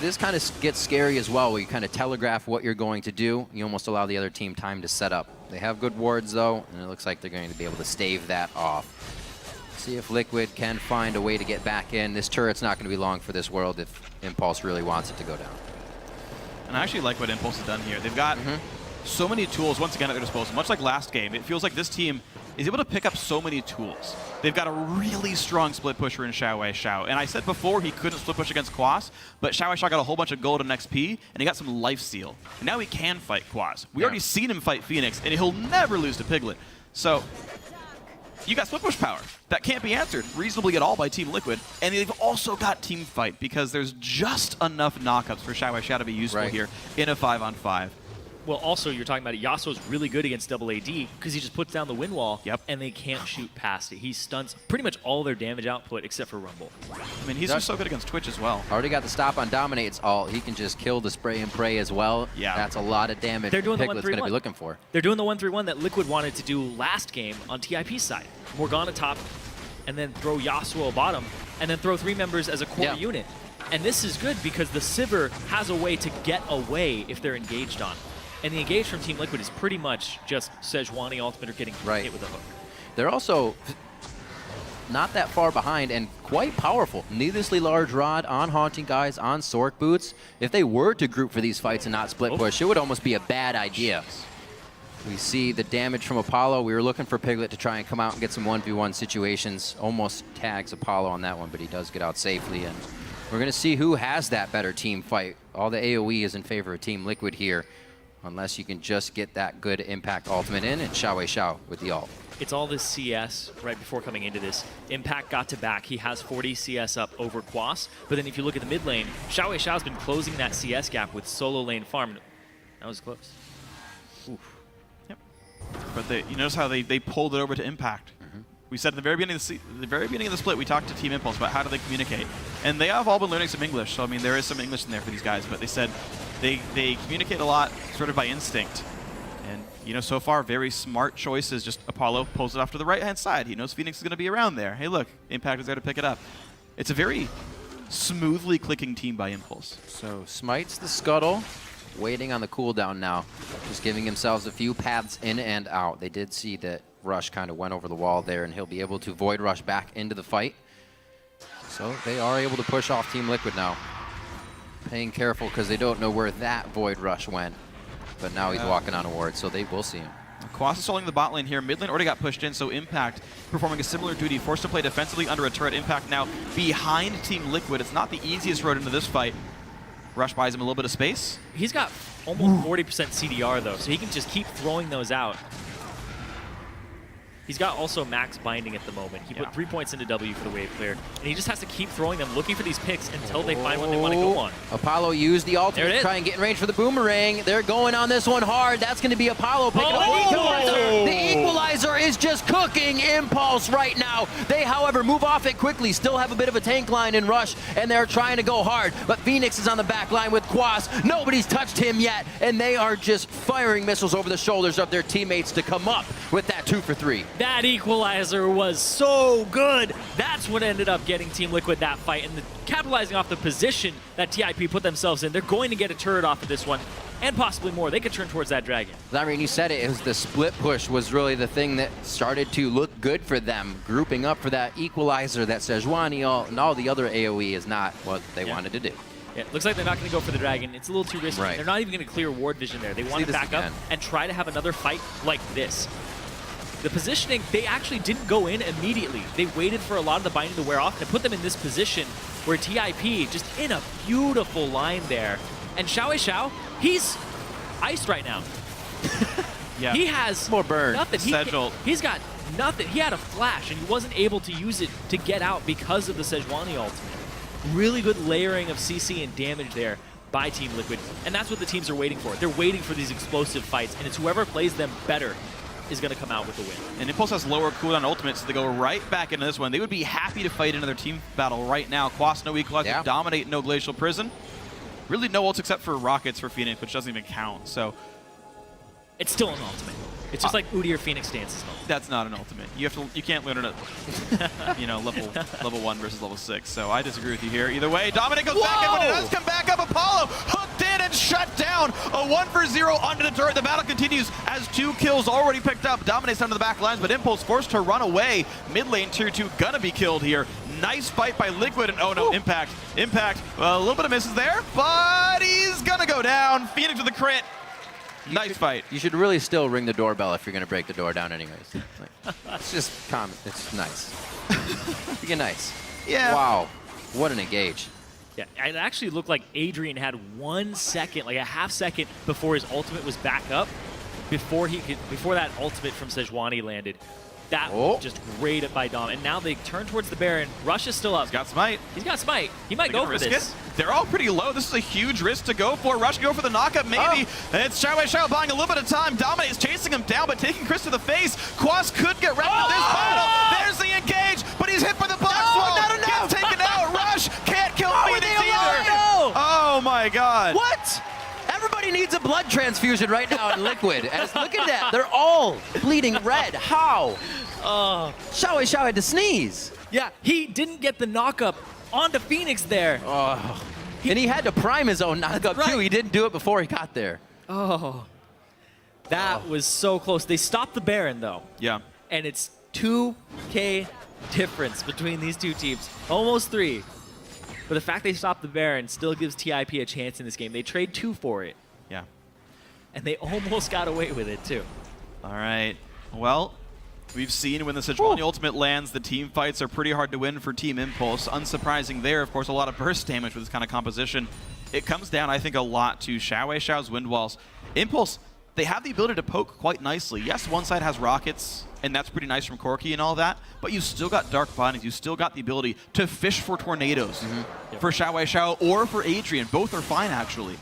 this kind of gets scary as well, where you kind of telegraph what you're going to do. You almost allow the other team time to set up. They have good wards, though, and it looks like they're going to be able to stave that off. See if Liquid can find a way to get back in. This turret's not going to be long for this world if Impulse really wants it to go down. And I actually like what Impulse has done here. They've got so many tools, once again, at their disposal. Much like last game, it feels like this team is able to pick up so many tools. They've got a really strong split pusher in Xiao. And I said before he couldn't split push against Quas, but Xiao got a whole bunch of gold and XP, and he got some lifesteal. And now he can fight Quas. We already seen him fight Phoenix, and he'll never lose to Piglet. So you got split push power. That can't be answered reasonably at all by Team Liquid. And they've also got team fight, because there's just enough knockups for Xiao to be useful here in a 5-on-5. Well, also, you're talking about it. Yasuo's really good against double AD because he just puts down the wind wall, and they can't shoot past it. He stunts pretty much all their damage output except for Rumble. I mean, he's just so good against Twitch as well. Already got the stop on Dominate's ult. He can just kill the spray and pray as well. Yeah. That's a lot of damage They're doing Piglet's the 1-3-1. going to be looking for. They're doing the 1-3-1 that Liquid wanted to do last game on TIP's side. Morgana top, and then throw Yasuo bottom, and then throw 3 members as a core unit. And this is good because the Sivir has a way to get away if they're engaged on. And the engage from Team Liquid is pretty much just Sejuani ultimate or getting hit with a hook. They're also not that far behind and quite powerful. Needlessly large rod on Haunting Guys, on Sork Boots. If they were to group for these fights and not split push, it would almost be a bad idea. We see the damage from Apollo. We were looking for Piglet to try and come out and get some 1v1 situations. Almost tags Apollo on that one, but he does get out safely. And we're going to see who has that better team fight. All the AoE is in favor of Team Liquid here, unless you can just get that good impact ultimate in, and Xiao with the ult. It's all this CS right before coming into this. Impact got to back. He has 40 CS up over Quas. But then if you look at the mid lane, Xiao's been closing that CS gap with solo lane farm. That was close. Oof. Yep. But you notice how they pulled it over to Impact. We said at the very beginning of the split, we talked to Team Impulse about how do they communicate. And they have all been learning some English. So, I mean, there is some English in there for these guys. But they said they communicate a lot sort of by instinct. And, you know, so far, very smart choices. Just Apollo pulls it off to the right-hand side. He knows Phoenix is going to be around there. Hey, look, Impact is there to pick it up. It's a very smoothly clicking team by Impulse. So smites the scuttle, waiting on the cooldown now. Just giving themselves a few paths in and out. They did see that Rush kind of went over the wall there, and he'll be able to Void Rush back into the fight. So they are able to push off Team Liquid now. Paying careful because they don't know where that Void Rush went. But now he's walking on a ward, so they will see him. Quas is holding the bot lane here. Mid lane already got pushed in, so Impact performing a similar duty. Forced to play defensively under a turret. Impact now behind Team Liquid. It's not the easiest road into this fight. Rush buys him a little bit of space. He's got almost 40% CDR, though, so he can just keep throwing those out. He's got also max binding at the moment. He put 3 points into W for the wave clear, and he just has to keep throwing them, looking for these picks until they find one they want to go on. Apollo used the ultimate to try and get in range for the boomerang. They're going on this one hard. That's going to be Apollo picking up the equalizer. The equalizer is just cooking Impulse right now. They, however, move off it quickly, still have a bit of a tank line in Rush, and they're trying to go hard. But Phoenix is on the back line with Quas. Nobody's touched him yet, and they are just firing missiles over the shoulders of their teammates to come up with that 2 for 3. That equalizer was so good. That's what ended up getting Team Liquid that fight, and capitalizing off the position that TIP put themselves in. They're going to get a turret off of this one, and possibly more. They could turn towards that dragon. Zyrian, you said it was the split push was really the thing that started to look good for them. Grouping up for that equalizer, that Sejuani, and all the other AoE is not what they wanted to do. Yeah, looks like they're not going to go for the dragon. It's a little too risky. Right. They're not even going to clear ward vision there. They want to back up and try to have another fight like this. The positioning, they actually didn't go in immediately. They waited for a lot of the binding to wear off and put them in this position where TIP just in a beautiful line there. And Xiao, he's iced right now. Yeah. He has more burn. Nothing. He's got nothing. He had a flash and he wasn't able to use it to get out because of the Sejuani ultimate. Really good layering of CC and damage there by Team Liquid. And that's what the teams are waiting for. They're waiting for these explosive fights, and it's whoever plays them better is going to come out with the win. And Impulse has lower cooldown ultimates, so they go right back into this one. They would be happy to fight another team battle right now. Quas, no equalizer, dominate, no glacial prison. Really no ults except for rockets for Phoenix, which doesn't even count. So it's still an ultimate. It's just like Udi or Phoenix dances. That's not an ultimate. You can't learn it at level 1 versus level 6. So I disagree with you here. Either way, Dominic goes back in, but it does come back up. Apollo hooked in and shut down. A 1 for 0 under the turret. The battle continues as 2 kills already picked up. Dominates under the back lines, but Impulse forced to run away. Mid lane tier 2 gonna be killed here. Nice fight by Liquid, and oh no, Impact. A little bit of misses there, but he's gonna go down. Phoenix with a crit. Nice fight. You should really still ring the doorbell if you're going to break the door down anyways. It's just common. It's nice. Be nice. Yeah. Wow. What an engage. Yeah, it actually looked like Adrian had 1 second, like a half second before his ultimate was back up, before that ultimate from Sejuani landed. That was just great by Dom. And now they turn towards the Baron. Rush is still up. He's got Smite. He's got Smite. He might go for this. They're all pretty low. This is a huge risk to go for. Rush can go for the knockup, maybe. And it's Xiao buying a little bit of time. Dominate's chasing him down, but taking Chris to the face. Quas could get wrapped in this battle. There's the engage, but he's hit for the box one. Not enough. Gets taken out. Rush can't kill Phoenix either. Oh my God. What? Everybody needs a blood transfusion right now in Liquid. And look at that. They're all bleeding red. How? Xiao had to sneeze. Yeah, he didn't get the knockup onto Phoenix there. And he had to prime his own knockup too. He didn't do it before he got there. That was so close. They stopped the Baron though. Yeah. And it's 2K difference between these two teams. Almost 3. But the fact they stopped the Baron still gives TIP a chance in this game. They trade 2 for it. Yeah. And they almost got away with it too. All right. Well, we've seen when the Sejuani ultimate lands, the team fights are pretty hard to win for Team Impulse. Unsurprising there, of course, a lot of burst damage with this kind of composition. It comes down, I think, a lot to Xiao's wind walls. Impulse, they have the ability to poke quite nicely. Yes, one side has rockets, and that's pretty nice from Corki and all that, but you still got dark bindings. You still got the ability to fish for tornadoes for Xiao or for Adrian. Both are fine, actually.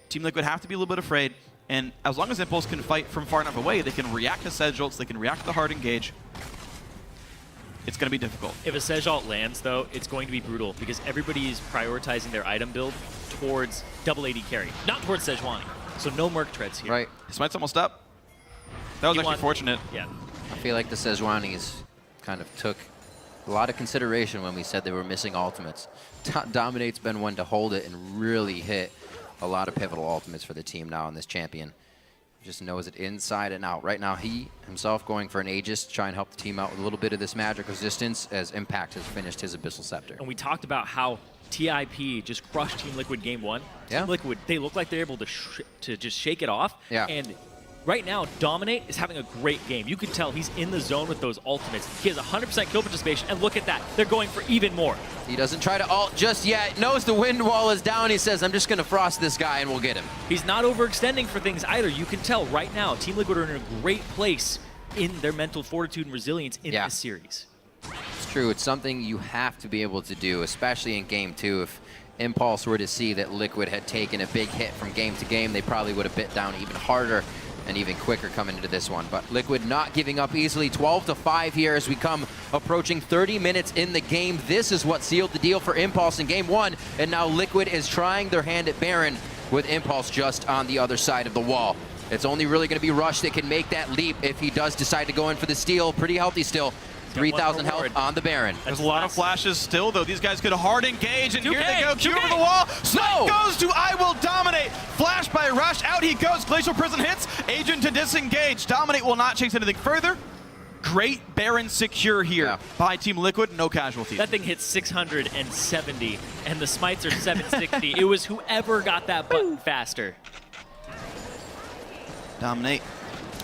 Team Liquid have to be a little bit afraid. And as long as Impulse can fight from far enough away, they can react to Sedge ults, they can react to the hard engage. It's going to be difficult. If a Sedge ult lands, though, it's going to be brutal because everybody is prioritizing their item build towards double AD carry, not towards Sejuani. So no Merc treads here. Right. Smite's almost up. That was actually fortunate. Yeah. I feel like the Sejuanis kind of took a lot of consideration when we said they were missing ultimates. Dominate's been one to hold it and really hit a lot of pivotal ultimates for the team now on this champion. Just knows it inside and out. Right now, he himself going for an Aegis to try and help the team out with a little bit of this magic resistance as Impact has finished his Abyssal Scepter. And we talked about how TIP just crushed Team Liquid game 1. Yeah. Team Liquid, they look like they're able to just shake it off. Yeah. And right now, Dominate is having a great game. You can tell he's in the zone with those ultimates. He has 100% kill participation, and look at that. They're going for even more. He doesn't try to ult just yet. Knows the wind wall is down. He says, I'm just going to frost this guy and we'll get him. He's not overextending for things either. You can tell right now, Team Liquid are in a great place in their mental fortitude and resilience in this series. It's true. It's something you have to be able to do, especially in Game 2. If Impulse were to see that Liquid had taken a big hit from game to game, they probably would have bit down even harder and even quicker coming into this one. But Liquid not giving up easily. 12-5 here as we come approaching 30 minutes in the game. This is what sealed the deal for Impulse in Game 1. And now Liquid is trying their hand at Baron with Impulse just on the other side of the wall. It's only really going to be Rush that can make that leap if he does decide to go in for the steal. Pretty healthy still. 3,000 health on the Baron. There's a lot of flashes still, though. These guys could hard engage, and 2K, here they go. Q 2K. over the wall. Snipe goes to I Will Dominate. Flash by Rush. Out he goes. Glacial Prison hits. Agent to disengage. Dominate will not chase anything further. Great Baron secure here by Team Liquid. No casualties. That thing hits 670, and the smites are 760. It was whoever got that button faster. Dominate.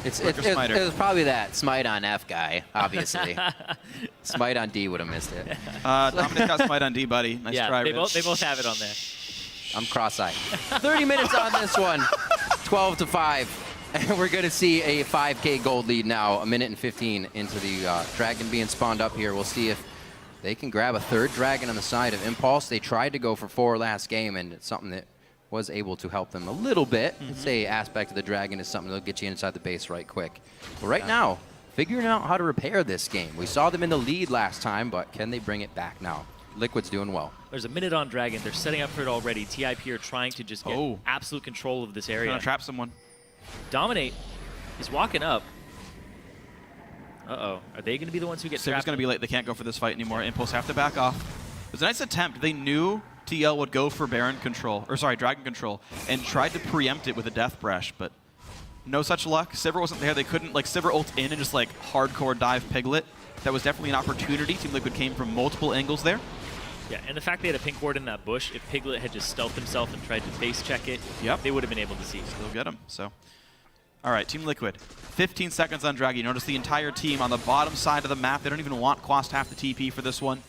It was probably that Smite on F guy, obviously. Smite on D would have missed it. Dominate got Smite on D, buddy. Nice try, they Rich. both have it on there. I'm cross-eyed. 30 minutes on this one. 12-5. And we're going to see a 5K gold lead now, 1 minute and 15 into the dragon being spawned up here. We'll see if they can grab a third dragon on the side of Impulse. They tried to go for 4 last game, and it's something that was able to help them a little bit. I'd say aspect of the dragon is something that'll get you inside the base right quick. But right now, figuring out how to repair this game. We saw them in the lead last time, but can they bring it back now? Liquid's doing well. There's a minute on Dragon. They're setting up for it already. TIP are trying to just get absolute control of this area. Trying to trap someone. Dominate is walking up. Uh-oh. Are they going to be the ones who get Sarah's trapped? going to be late. They can't go for this fight anymore. Impulse have to back off. It was a nice attempt. They knew TL would go for Baron control, or sorry, Dragon control, and tried to preempt it with a Death Breath, but no such luck. Sivir wasn't there. They couldn't, like, Sivir ult in and just, like, hardcore dive Piglet. That was definitely an opportunity. Team Liquid came from multiple angles there. Yeah, and the fact they had a pink ward in that bush, if Piglet had just stealthed himself and tried to face check it, they would have been able to see. They'll get him, so. All right, Team Liquid, 15 seconds on Dragon. You notice the entire team on the bottom side of the map. They don't even want Quast half the TP for this one.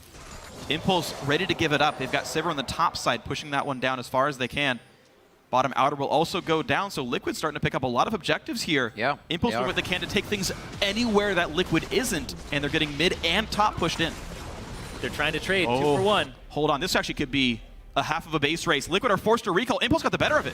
Impulse ready to give it up. They've got Sivir on the top side, pushing that one down as far as they can. Bottom outer will also go down, so Liquid's starting to pick up a lot of objectives here. Yeah, Impulse doing what they can to take things anywhere that Liquid isn't, and they're getting mid and top pushed in. They're trying to trade 2 for 1. Hold on, this actually could be a half of a base race. Liquid are forced to recall. Impulse got the better of it.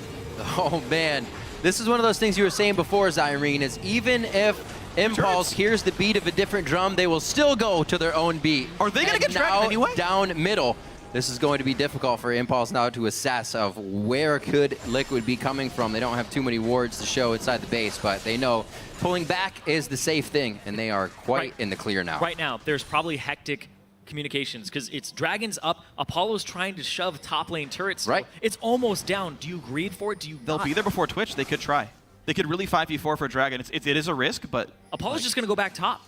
Oh, man. This is one of those things you were saying before, Zyrene, is even if Impulse hears the beat of a different drum, they will still go to their own beat. Are they going to get dragged anyway? Down middle. This is going to be difficult for Impulse now to assess of where could Liquid be coming from. They don't have too many wards to show inside the base, but they know pulling back is the safe thing, and they are quite in the clear now. Right now, there's probably hectic communications because it's Dragons up. Apollo's trying to shove top lane turrets. Right. It's almost down. Do you greed for it? Do you They'll be there before Twitch. They could try. They could really 5v4 for Dragon. It is a risk, but Apollo's just going to go back top.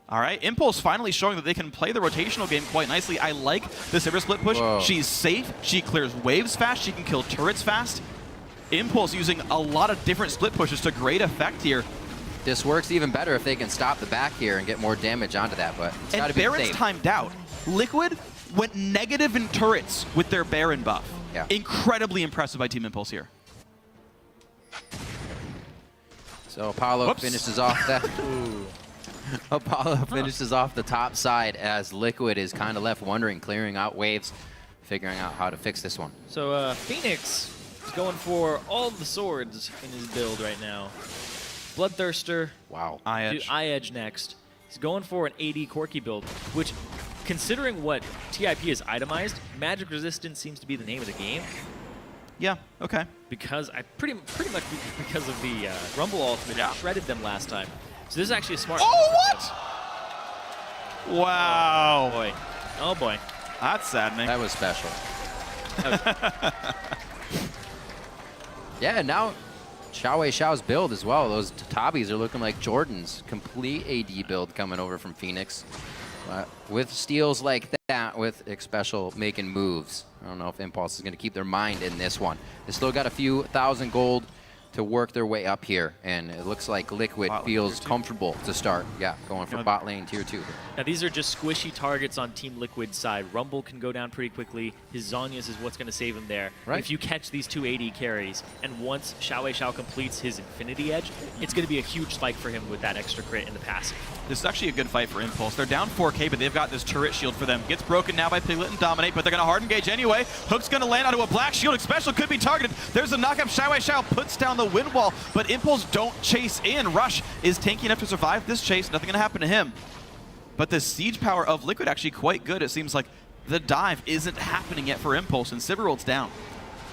All right, Impulse finally showing that they can play the rotational game quite nicely. I like the Sivir split push. Whoa. She's safe. She clears waves fast. She can kill turrets fast. Impulse using a lot of different split pushes to great effect here. This works even better if they can stop the back here and get more damage onto that, but it's got to be Baron's safe. timed out. Liquid went negative in turrets with their Baron buff. Yeah. Incredibly impressive by Team Impulse here. So Apollo finishes off that. Apollo finishes off the top side as Liquid is kind of left wondering, clearing out waves, figuring out how to fix this one. So Phoenix is going for all the swords in his build right now. Bloodthirster. Wow. Eye Edge next. He's going for an AD Corki build, which, considering what TIP is itemized, magic resistance seems to be the name of the game. Yeah, okay. Because I pretty much because of the Rumble ultimate, shredded them last time. So this is actually a smart. Oh, what? Wow. Oh boy. Oh boy. That's saddening. That was special. Yeah, now Xiao's build as well. Those Tabis are looking like Jordan's complete AD build coming over from Phoenix. With steals like that, with Special making moves. I don't know if Impulse is going to keep their mind in this one. They still got a few thousand gold to work their way up here, and it looks like Liquid feels comfortable to start. Yeah, going for bot lane tier 2. Now these are just squishy targets on Team Liquid's side. Rumble can go down pretty quickly. His Zhonya's is what's going to save him there. Right. If you catch these 2 AD carries, and once Xiao completes his Infinity Edge, it's going to be a huge spike for him with that extra crit in the passive. This is actually a good fight for Impulse. They're down 4K, but they've got this turret shield for them. Gets broken now by Piglet and Dominate, but they're going to hard engage anyway. Hook's going to land onto a black shield. Special could be targeted. There's a knockup. Xiao puts down the wind wall, but Impulse don't chase in. Rush is tanky enough to survive this chase. Nothing going to happen to him. But the siege power of Liquid actually quite good. It seems like the dive isn't happening yet for Impulse, and Sivir down.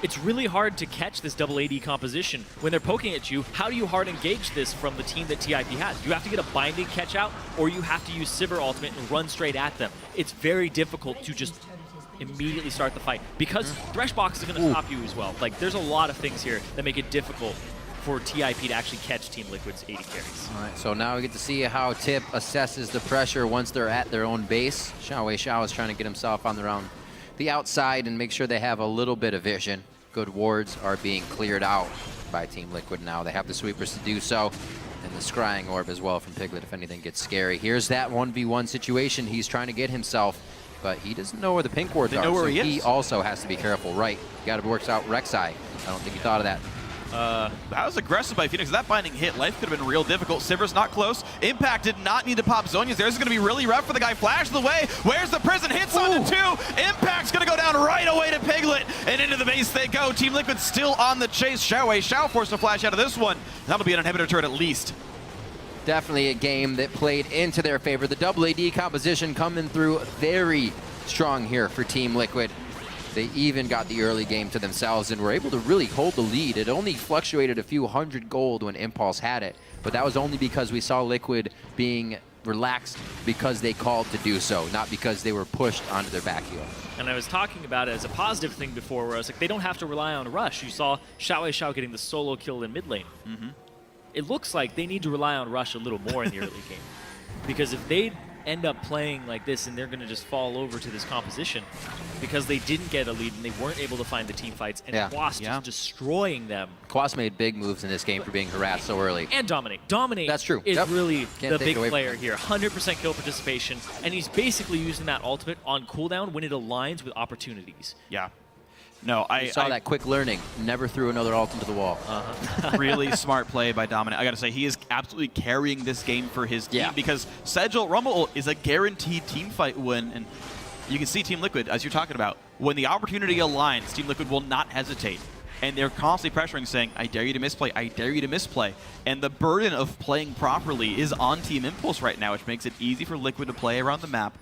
It's really hard to catch this double AD composition. When they're poking at you, how do you hard engage this from the team that TIP has? You have to get a binding catch out, or you have to use Sivir ultimate and run straight at them. It's very difficult to just immediately start the fight, because Threshbox is going to stop you as well. Like, there's a lot of things here that make it difficult for TIP to actually catch Team Liquid's 80 carries. All right, so now we get to see how Tip assesses the pressure once they're at their own base. Xiao is trying to get himself on the outside and make sure they have a little bit of vision. Good wards are being cleared out by Team Liquid now. They have the sweepers to do so, and the scrying orb as well from Piglet if anything gets scary. Here's that 1v1 situation. He's trying to get himself, but he doesn't know where the pink wards are, know where so he is. he also has to be careful. Right, got to work out Rek'Sai. I don't think he thought of that. That was aggressive by Phoenix. That binding hit, life could have been real difficult. Sivir's not close. Impact did not need to pop Zhonya's. This is going to be really rough for the guy. Flash the way. Where's the prison? Hits on the 2. Impact's going to go down right away to Piglet. And into the base they go. Team Liquid still on the chase. Xiao forced to flash out of this one. That'll be an inhibitor turret at least. Definitely a game that played into their favor. The double AD composition coming through very strong here for Team Liquid. They even got the early game to themselves and were able to really hold the lead. It only fluctuated a few hundred gold when Impulse had it, but that was only because we saw Liquid being relaxed because they called to do so, not because they were pushed onto their back heel. And I was talking about it as a positive thing before, where I was like, they don't have to rely on Rush. You saw Xiao getting the solo kill in mid lane. It looks like they need to rely on Rush a little more in the early game. Because if they end up playing like this and they're going to just fall over to this composition because they didn't get a lead and they weren't able to find the team fights, and Quas just destroying them. Quas made big moves in this game for being harassed so early. And Dominate. Dominate That's true. is really the big away player here. 100% kill participation, and he's basically using that ultimate on cooldown when it aligns with opportunities. Yeah. No, I saw that quick learning. Never threw another ult into the wall. Really smart play by Dominant. I got to say, he is absolutely carrying this game for his team because Sedgel Rumble is a guaranteed team fight win. And you can see Team Liquid, as you're talking about, when the opportunity aligns, Team Liquid will not hesitate. And they're constantly pressuring, saying, I dare you to misplay, I dare you to misplay. And the burden of playing properly is on Team Impulse right now, which makes it easy for Liquid to play around the map.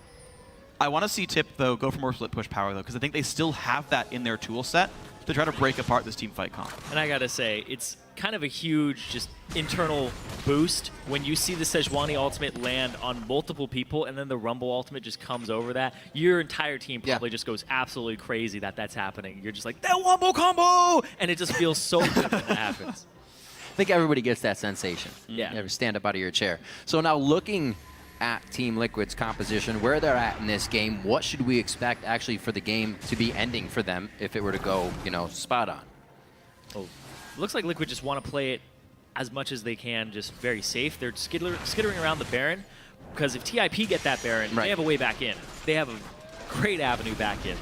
I want to see Tip, though, go for more split push power, though, because I think they still have that in their tool set to try to break apart this team fight comp. And I got to say, it's kind of a huge just internal boost when you see the Sejuani ultimate land on multiple people and then the Rumble ultimate just comes over that. Your entire team probably just goes absolutely crazy that that's happening. You're just like, that Wombo combo! And it just feels so good when that happens. I think everybody gets that sensation. Yeah. You ever stand up out of your chair. So now looking at Team Liquid's composition, where they're at in this game, what should we expect actually for the game to be ending for them if it were to go, you know, spot on? Oh, looks like Liquid just want to play it as much as they can, just very safe. They're skittering around the Baron, because if TIP get that Baron, they have a way back in. They have a great avenue back in.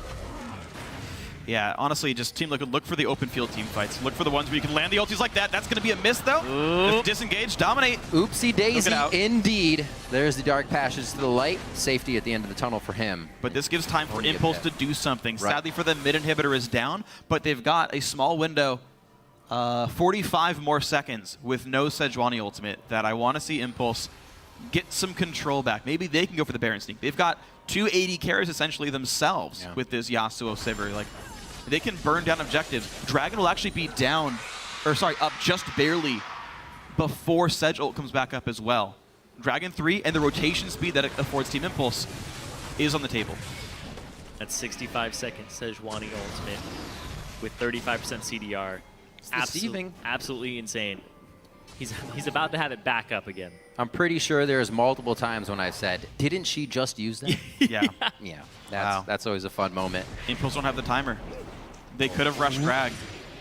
Yeah, honestly, just Team Liquid, look for the open field team fights. Look for the ones where you can land the ultis like that. That's going to be a miss, though. Disengage, Dominate. Oopsie daisy, indeed. There's the dark passage to the light. Safety at the end of the tunnel for him. But this gives time for Impulse to do something. Sadly for them, mid inhibitor is down, but they've got a small window, 45 more seconds with no Sejuani ultimate that I want to see Impulse get some control back. Maybe they can go for the Baron sneak. They've got 280 carries essentially themselves with this Yasuo Sivir. Like, they can burn down objectives. Dragon will actually be down, or sorry, up just barely before Sedge ult comes back up as well. Dragon 3 and the rotation speed that it affords Team Impulse is on the table. That's 65 seconds Sejuani ultimate with 35% CDR. deceiving. Absolutely insane. He's about to have it back up again. I'm pretty sure there's multiple times when I said, didn't she just use that? Yeah. Yeah, Wow. that's always a fun moment. Impulse don't have the timer. They could have rushed drag.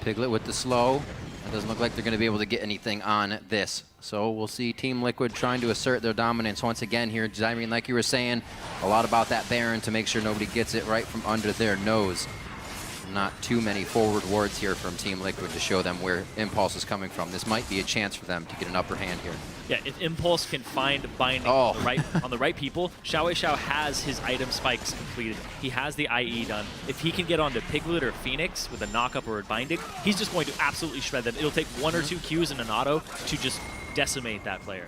Piglet with the slow. It doesn't look like they're going to be able to get anything on this. So we'll see Team Liquid trying to assert their dominance once again here. Zyrene, like you were saying, a lot about that Baron to make sure nobody gets it right from under their nose. Not too many forward wards here from Team Liquid to show them where Impulse is coming from. This might be a chance for them to get an upper hand here. Yeah, if Impulse can find binding on the right people, Xiao has his item spikes completed. He has the IE done. If he can get onto Piglet or Phoenix with a knockup or a binding, he's just going to absolutely shred them. It'll take 1 or 2 Qs and an auto to just decimate that player.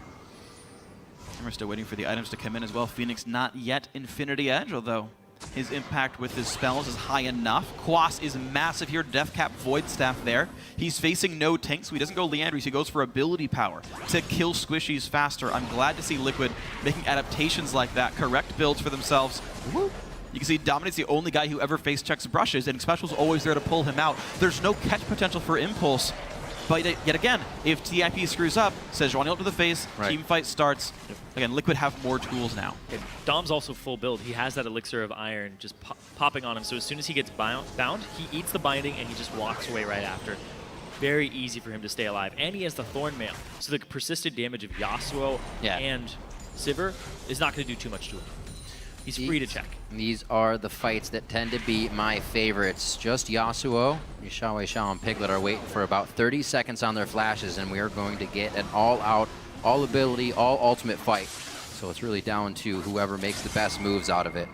And we're still waiting for the items to come in as well. Phoenix not yet Infinity Edge, although his impact with his spells is high enough. Quas is massive here. Deathcap Void Staff there. He's facing no tank, so he doesn't go Leandries. He goes for ability power to kill squishies faster. I'm glad to see Liquid making adaptations like that. Correct builds for themselves. Woo. You can see Dominate's the only guy who ever face checks brushes, and Special's always there to pull him out. There's no catch potential for Impulse. But yet again, if TIP screws up, Sejuani ult to the face, team fight starts. Again, Liquid have more tools now. And Dom's also full build. He has that Elixir of Iron just popping on him. So as soon as he gets bound, he eats the binding and he just walks away right after. Very easy for him to stay alive. And he has the Thorn Mail. So the persistent damage of Yasuo and Sivir is not going to do too much to him. He's free to check. These are the fights that tend to be my favorites. Just Yasuo, Xiao and Piglet are waiting for about 30 seconds on their flashes, and we are going to get an all-out, all-ability, all-ultimate fight. So it's really down to whoever makes the best moves out of it.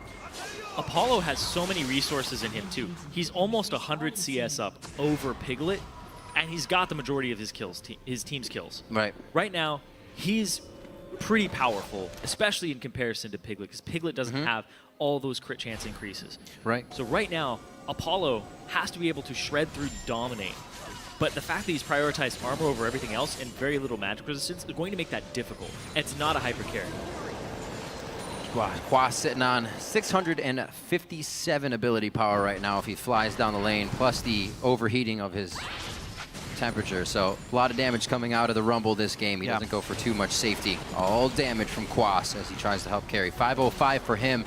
Apollo has so many resources in him, too. He's almost 100 CS up over Piglet, and he's got the majority of his kills, his team's kills. Right. Right now, he's pretty powerful, especially in comparison to Piglet, because Piglet doesn't have all those crit chance increases. Right. So right now, Apollo has to be able to shred through Dominate. But the fact that he's prioritized armor over everything else and very little magic resistance is going to make that difficult. And it's not a hyper carry. Quas sitting on 657 ability power right now if he flies down the lane, plus the overheating of his temperature. So a lot of damage coming out of the Rumble this game. He doesn't go for too much safety. All damage from Quas as he tries to help carry. 505 for him.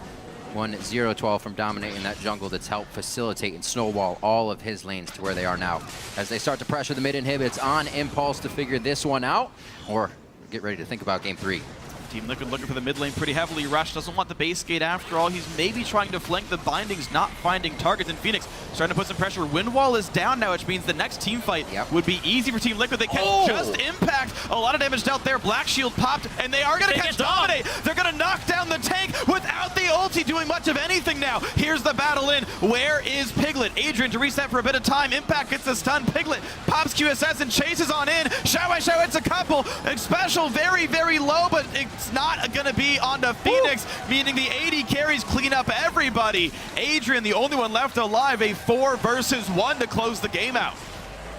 1-0-12 from dominating that jungle that's helped facilitate and snowball all of his lanes to where they are now. As they start to pressure the mid inhib, it's on Impulse to figure this one out or get ready to think about game 3. Team Liquid looking for the mid lane pretty heavily. Rush doesn't want the base gate after all. He's maybe trying to flank the bindings, not finding targets. And Phoenix starting to put some pressure. Wind wall is down now, which means the next team fight would be easy for Team Liquid. They can just impact. A lot of damage dealt there. Black Shield popped, and they are going to catch Dominate. They're going to knock down the tank without the ulti doing much of anything now. Here's the battle in. Where is Piglet? Adrian to reset for a bit of time. Impact gets the stun. Piglet pops QSS and chases on in. Xiao hits a couple. Special very, very low, but it's not going to be onto Phoenix, meaning the AD carries clean up everybody. Adrian, the only one left alive, a 4 versus 1 to close the game out.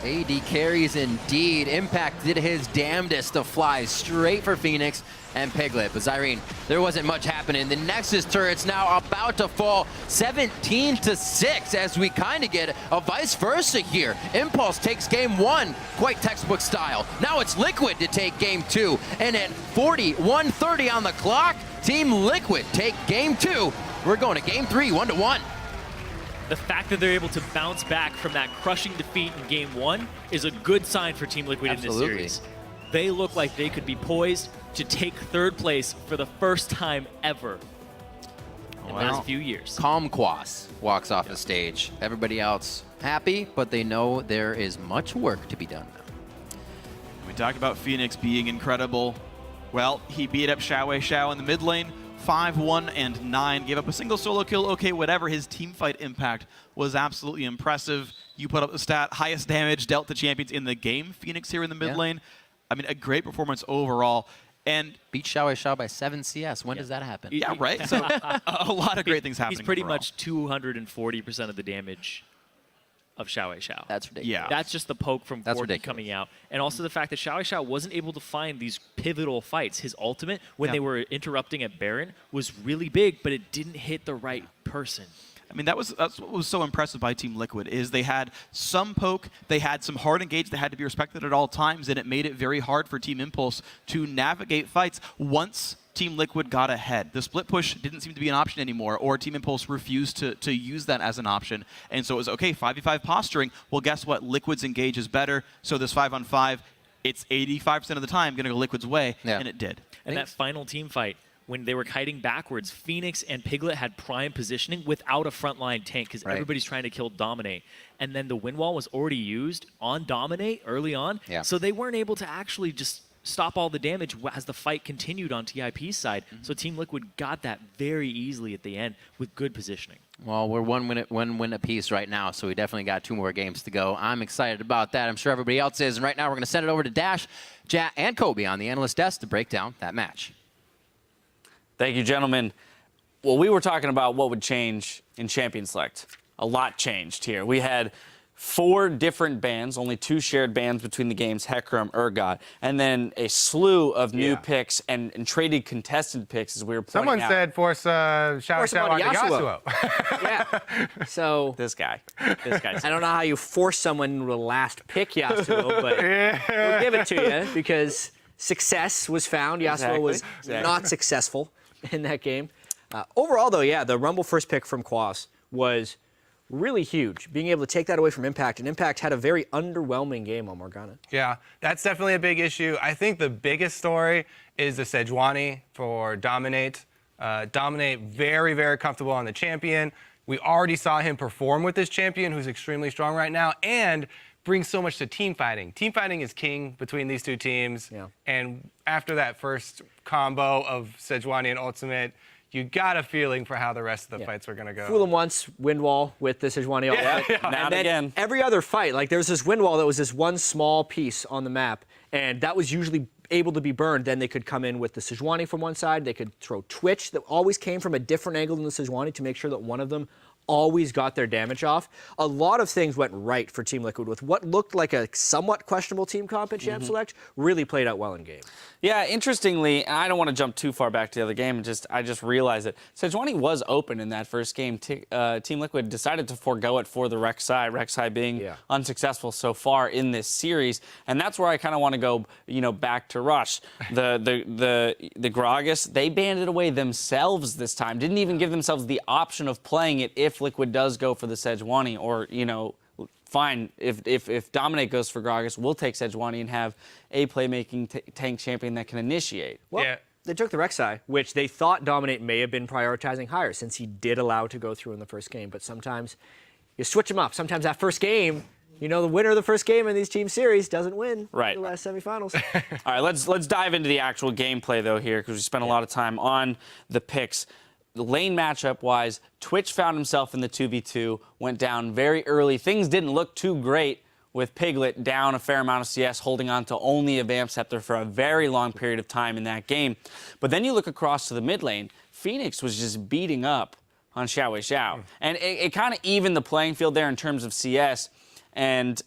AD carries indeed. Impact did his damnedest to fly straight for Phoenix and Piglet. But Zyrene, there wasn't much happening. The Nexus turret's now about to fall 17-6 as we kind of get a vice versa here. Impulse takes game 1, quite textbook style. Now it's Liquid to take game 2. And at 41:30 on the clock, Team Liquid take game 2. We're going to game 3, 1-1. The fact that they're able to bounce back from that crushing defeat in game 1 is a good sign for Team Liquid in this series. They look like they could be poised to take 3rd place for the first time ever in the last few years. Calm Quas walks off the stage. Everybody else happy, but they know there is much work to be done now. We talked about Phoenix being incredible. Well, he beat up Xiao in the mid lane. 5-1-9, gave up a single solo kill. Okay, whatever. His team fight impact was absolutely impressive. You put up the stat, highest damage dealt to champions in the game. Phoenix here in the mid lane. I mean, a great performance overall. And beat Xiao by 7 CS. When does that happen? Yeah, right? So a lot of great things happening. He's pretty overall. much 240% of the damage of Xiao. That's ridiculous. Yeah. That's just the poke from Gordon coming out. And also the fact that Xiao wasn't able to find these pivotal fights. His ultimate, when they were interrupting at Baron, was really big, but it didn't hit the right person. I mean, that's what was so impressive by Team Liquid, is they had some poke, they had some hard engage that had to be respected at all times, and it made it very hard for Team Impulse to navigate fights once Team Liquid got ahead. The split push didn't seem to be an option anymore, or Team Impulse refused to use that as an option. And so it was, okay, 5v5 posturing. Well, guess what? Liquid's engage is better, so this 5-on-5, it's 85% of the time going to go Liquid's way, and it did. And that final team fight, when they were kiting backwards, Phoenix and Piglet had prime positioning without a frontline tank because everybody's trying to kill Dominate. And then the wind wall was already used on Dominate early on, so they weren't able to actually just stop all the damage as the fight continued on TIP's side. So Team Liquid got that very easily at the end with good positioning. Well, we're one win apiece right now, so we definitely got 2 more games to go. I'm excited about that. I'm sure everybody else is. And right now we're going to send it over to Dash, Jat, and Kobe on the analyst desk to break down that match. Thank you, gentlemen. Well, we were talking about what would change in Champion Select. A lot changed here. We had 4 different bans, only 2 shared bans between the games, Hecarim, Urgot, and then a slew of new picks and traded contested picks, as we were pointing out. Someone said force Xiao on Yasuo. Yeah. So This guy. I don't know how you force someone to last pick Yasuo, but we'll give it to you because success was found. Yasuo was not successful in that game. Overall, though, yeah, the Rumble first pick from Quas was really huge, being able to take that away from Impact, and Impact had a very underwhelming game on Morgana. Yeah, that's definitely a big issue. I think the biggest story is the Sejuani for Dominate. Dominate very, very comfortable on the champion. We already saw him perform with this champion, who's extremely strong right now, and brings so much to team fighting. Team fighting is king between these 2 teams, and after that first combo of Sejuani and Ultimate, you got a feeling for how the rest of the fights are going to go. Fool him once, wind wall with the Sejuani ultimate. Now and then again. every other fight, like there was this wind wall that was this one small piece on the map, and that was usually able to be burned. Then they could come in with the Sejuani from one side. They could throw Twitch that always came from a different angle than the Sejuani to make sure that one of them always got their damage off. A lot of things went right for Team Liquid with what looked like a somewhat questionable team comp in Champ Select really played out well in game. Yeah, interestingly, and I don't want to jump too far back to the other game, I just realized it. Sejuani was open in that first game. Team Liquid decided to forego it for the Rek'Sai being unsuccessful so far in this series, and that's where I kind of want to go, back to Rush. The Gragas, they banned it away themselves this time. Didn't even give themselves the option of playing it if Liquid does go for the Sejuani, or fine, if Dominate goes for Gragas, we'll take Sejuani and have a playmaking tank champion that can initiate. Well, they took the Rek'Sai, which they thought Dominate may have been prioritizing higher since he did allow to go through in the first game. But sometimes you switch them up. Sometimes that first game, the winner of the first game in these team series doesn't win the last semifinals. All right, let's dive into the actual gameplay, though, here, because we spent a lot of time on the picks. The lane matchup-wise, Twitch found himself in the 2v2, went down very early. Things didn't look too great with Piglet down a fair amount of CS, holding on to only a Vamp Scepter for a very long period of time in that game. But then you look across to the mid lane, Phoenix was just beating up on Xiao. And it kind of evened the playing field there in terms of CS. And,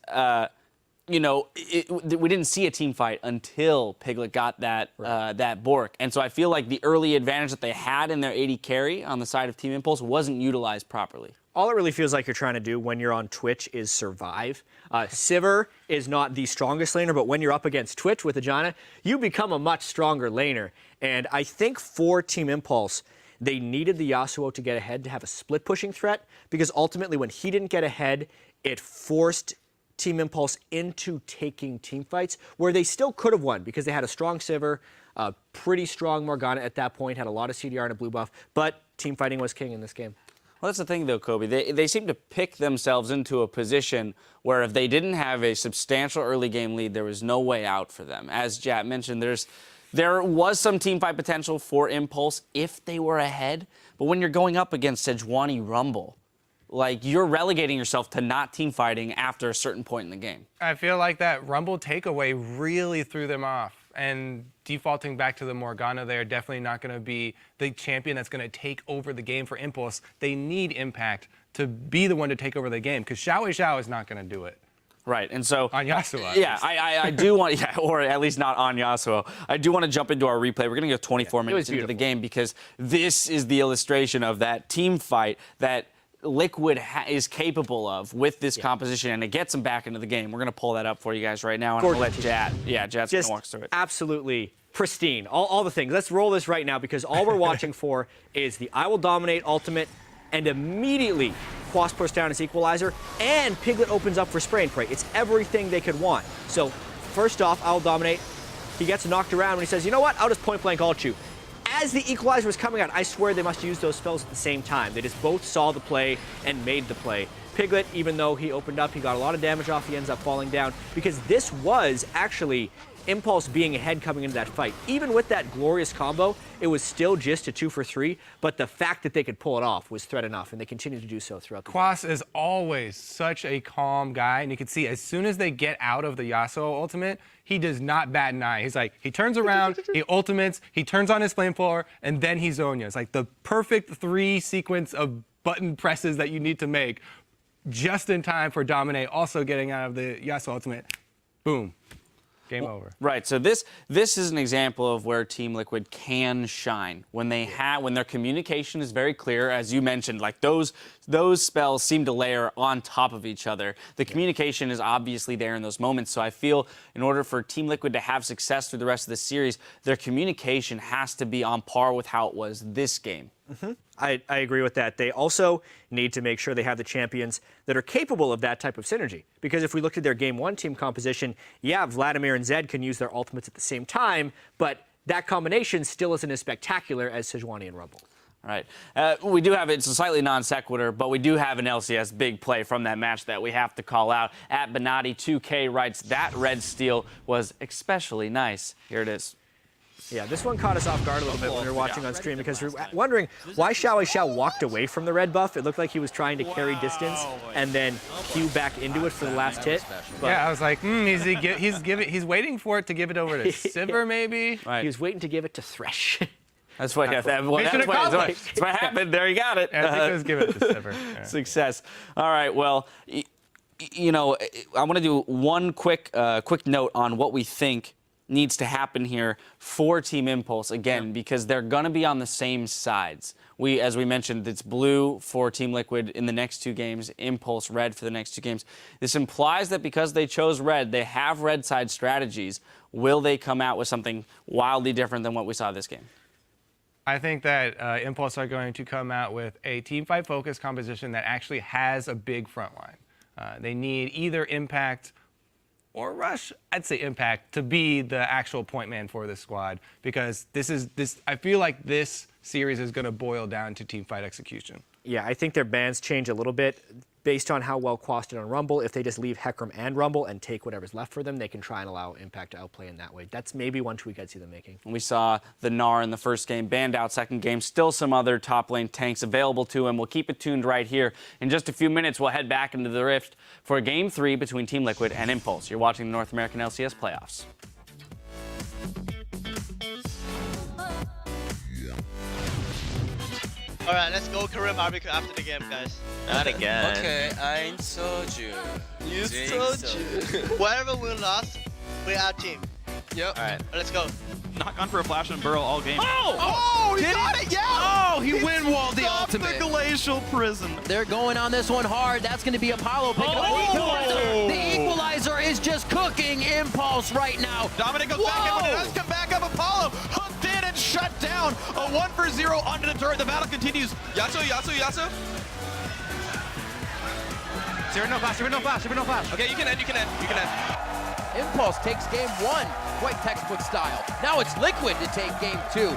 we didn't see a team fight until Piglet got that Bork. And so I feel like the early advantage that they had in their AD carry on the side of Team Impulse wasn't utilized properly. All it really feels like you're trying to do when you're on Twitch is survive. Sivir is not the strongest laner, but when you're up against Twitch with Ajana, you become a much stronger laner. And I think for Team Impulse, they needed the Yasuo to get ahead to have a split pushing threat, because ultimately when he didn't get ahead, it forced Team Impulse into taking team fights where they still could have won because they had a strong Sivir, a pretty strong Morgana at that point, had a lot of CDR and a blue buff, but team fighting was king in this game. Well, that's the thing, though, Kobe. They seem to pick themselves into a position where if they didn't have a substantial early game lead, there was no way out for them. As Jat mentioned, there was some team fight potential for Impulse if they were ahead, but when you're going up against Sejuani Rumble, like, you're relegating yourself to not team fighting after a certain point in the game. I feel like that Rumble takeaway really threw them off. And defaulting back to the Morgana, they're definitely not going to be the champion that's going to take over the game for Impulse. They need Impact to be the one to take over the game, because Xiao is not going to do it. Right, and so on Yasuo. Yeah, I do want, or at least not on Yasuo. I do want to jump into our replay. We're going to go 24 minutes into the game because this is the illustration of that team fight that Liquid is capable of with this composition, and it gets them back into the game. We're going to pull that up for you guys right now, and I'll let Jad. Yeah, Jad's going to walk us through it. Absolutely pristine. All the things. Let's roll this right now because all we're watching for is the I Will Dominate ultimate, and immediately Quas puts down his equalizer, and Piglet opens up for spray and pray. It's everything they could want. So first off, I Will Dominate. He gets knocked around and he says, you know what? I'll just point blank ult you. As the equalizer was coming out, I swear they must use those spells at the same time. They just both saw the play and made the play. Piglet, even though he opened up, he got a lot of damage off, he ends up falling down because this was actually Impulse being ahead coming into that fight. Even with that glorious combo, it was still just a 2 for 3, but the fact that they could pull it off was threat enough, and they continue to do so throughout the game. Quas is always such a calm guy, and you can see as soon as they get out of the Yasuo ultimate, he does not bat an eye. He's like, he turns around, he ultimates, he turns on his flamethrower, and then he Zonya. It's like the perfect 3 sequence of button presses that you need to make just in time for Dominate also getting out of the Yasuo ultimate. Boom. Game over. Right. So this is an example of where Team Liquid can shine when their communication is very clear, as you mentioned. Like those spells seem to layer on top of each other. The communication is obviously there in those moments. So I feel in order for Team Liquid to have success through the rest of the series, their communication has to be on par with how it was this game. Mm-hmm. I agree with that. They also need to make sure they have the champions that are capable of that type of synergy. Because if we looked at their Game 1 team composition, yeah, Vladimir and Zed can use their ultimates at the same time, but that combination still isn't as spectacular as Sejuani and Rumble. All right. We do have, it's a slightly non sequitur, but we do have an LCS big play from that match that we have to call out. At Benatti 2K writes, that red steal was especially nice. Here it is. Yeah, this one caught us off guard a little bit when we were watching on stream because we were wondering why Xiao walked away from the red buff. It looked like he was trying to carry distance and then queue back into it for the last hit. But yeah, I was like, he's waiting for it to give it over to Sivir, maybe. Right. He was waiting to give it to Thresh. That's what happened. There you got it. I think it was give it to Sivir. Yeah. Success. All right. Well, you know, I want to do one quick note on what we think needs to happen here for Team Impulse, again, because they're going to be on the same sides. As we mentioned, it's blue for Team Liquid in the next 2 games, Impulse red for the next 2 games. This implies that because they chose red, they have red side strategies. Will they come out with something wildly different than what we saw this game? I think that Impulse are going to come out with a teamfight focused composition that actually has a big front line. They need either Impact or Rush, I'd say Impact, to be the actual point man for this squad, because I feel like this series is going to boil down to teamfight execution. Yeah, I think their bans change a little bit based on how well Quas did on Rumble. If they just leave Hecarim and Rumble and take whatever's left for them, they can try and allow Impact to outplay in that way. That's maybe one tweak I'd see them making. We saw the Gnar in the first game, banned out second game, still some other top lane tanks available to him. We'll keep it tuned right here. In just a few minutes, we'll head back into the Rift for Game 3 between Team Liquid and Impulse. You're watching the North American LCS playoffs. All right, let's go Karim Arabic after the game, guys. Not again. Okay, I told you. You told you. Whatever we lost, we're our team. Yep. All right. Let's go. Not gone for a flash and burrow all game. Oh, he got it, yeah! Oh, he wind-walled the Off the ultimate. glacial prison. They're going on this one hard. That's going to be Apollo picking up the equalizer. The equalizer is just cooking Impulse right now. Dominic goes back in, but it does come back up. Apollo hooked in and shut down. A 1 for 0 under the turret. The battle continues. Yasuo. Sivir no flash. Okay, you can end. Impulse takes game 1, quite textbook style. Now it's Liquid to take game 2.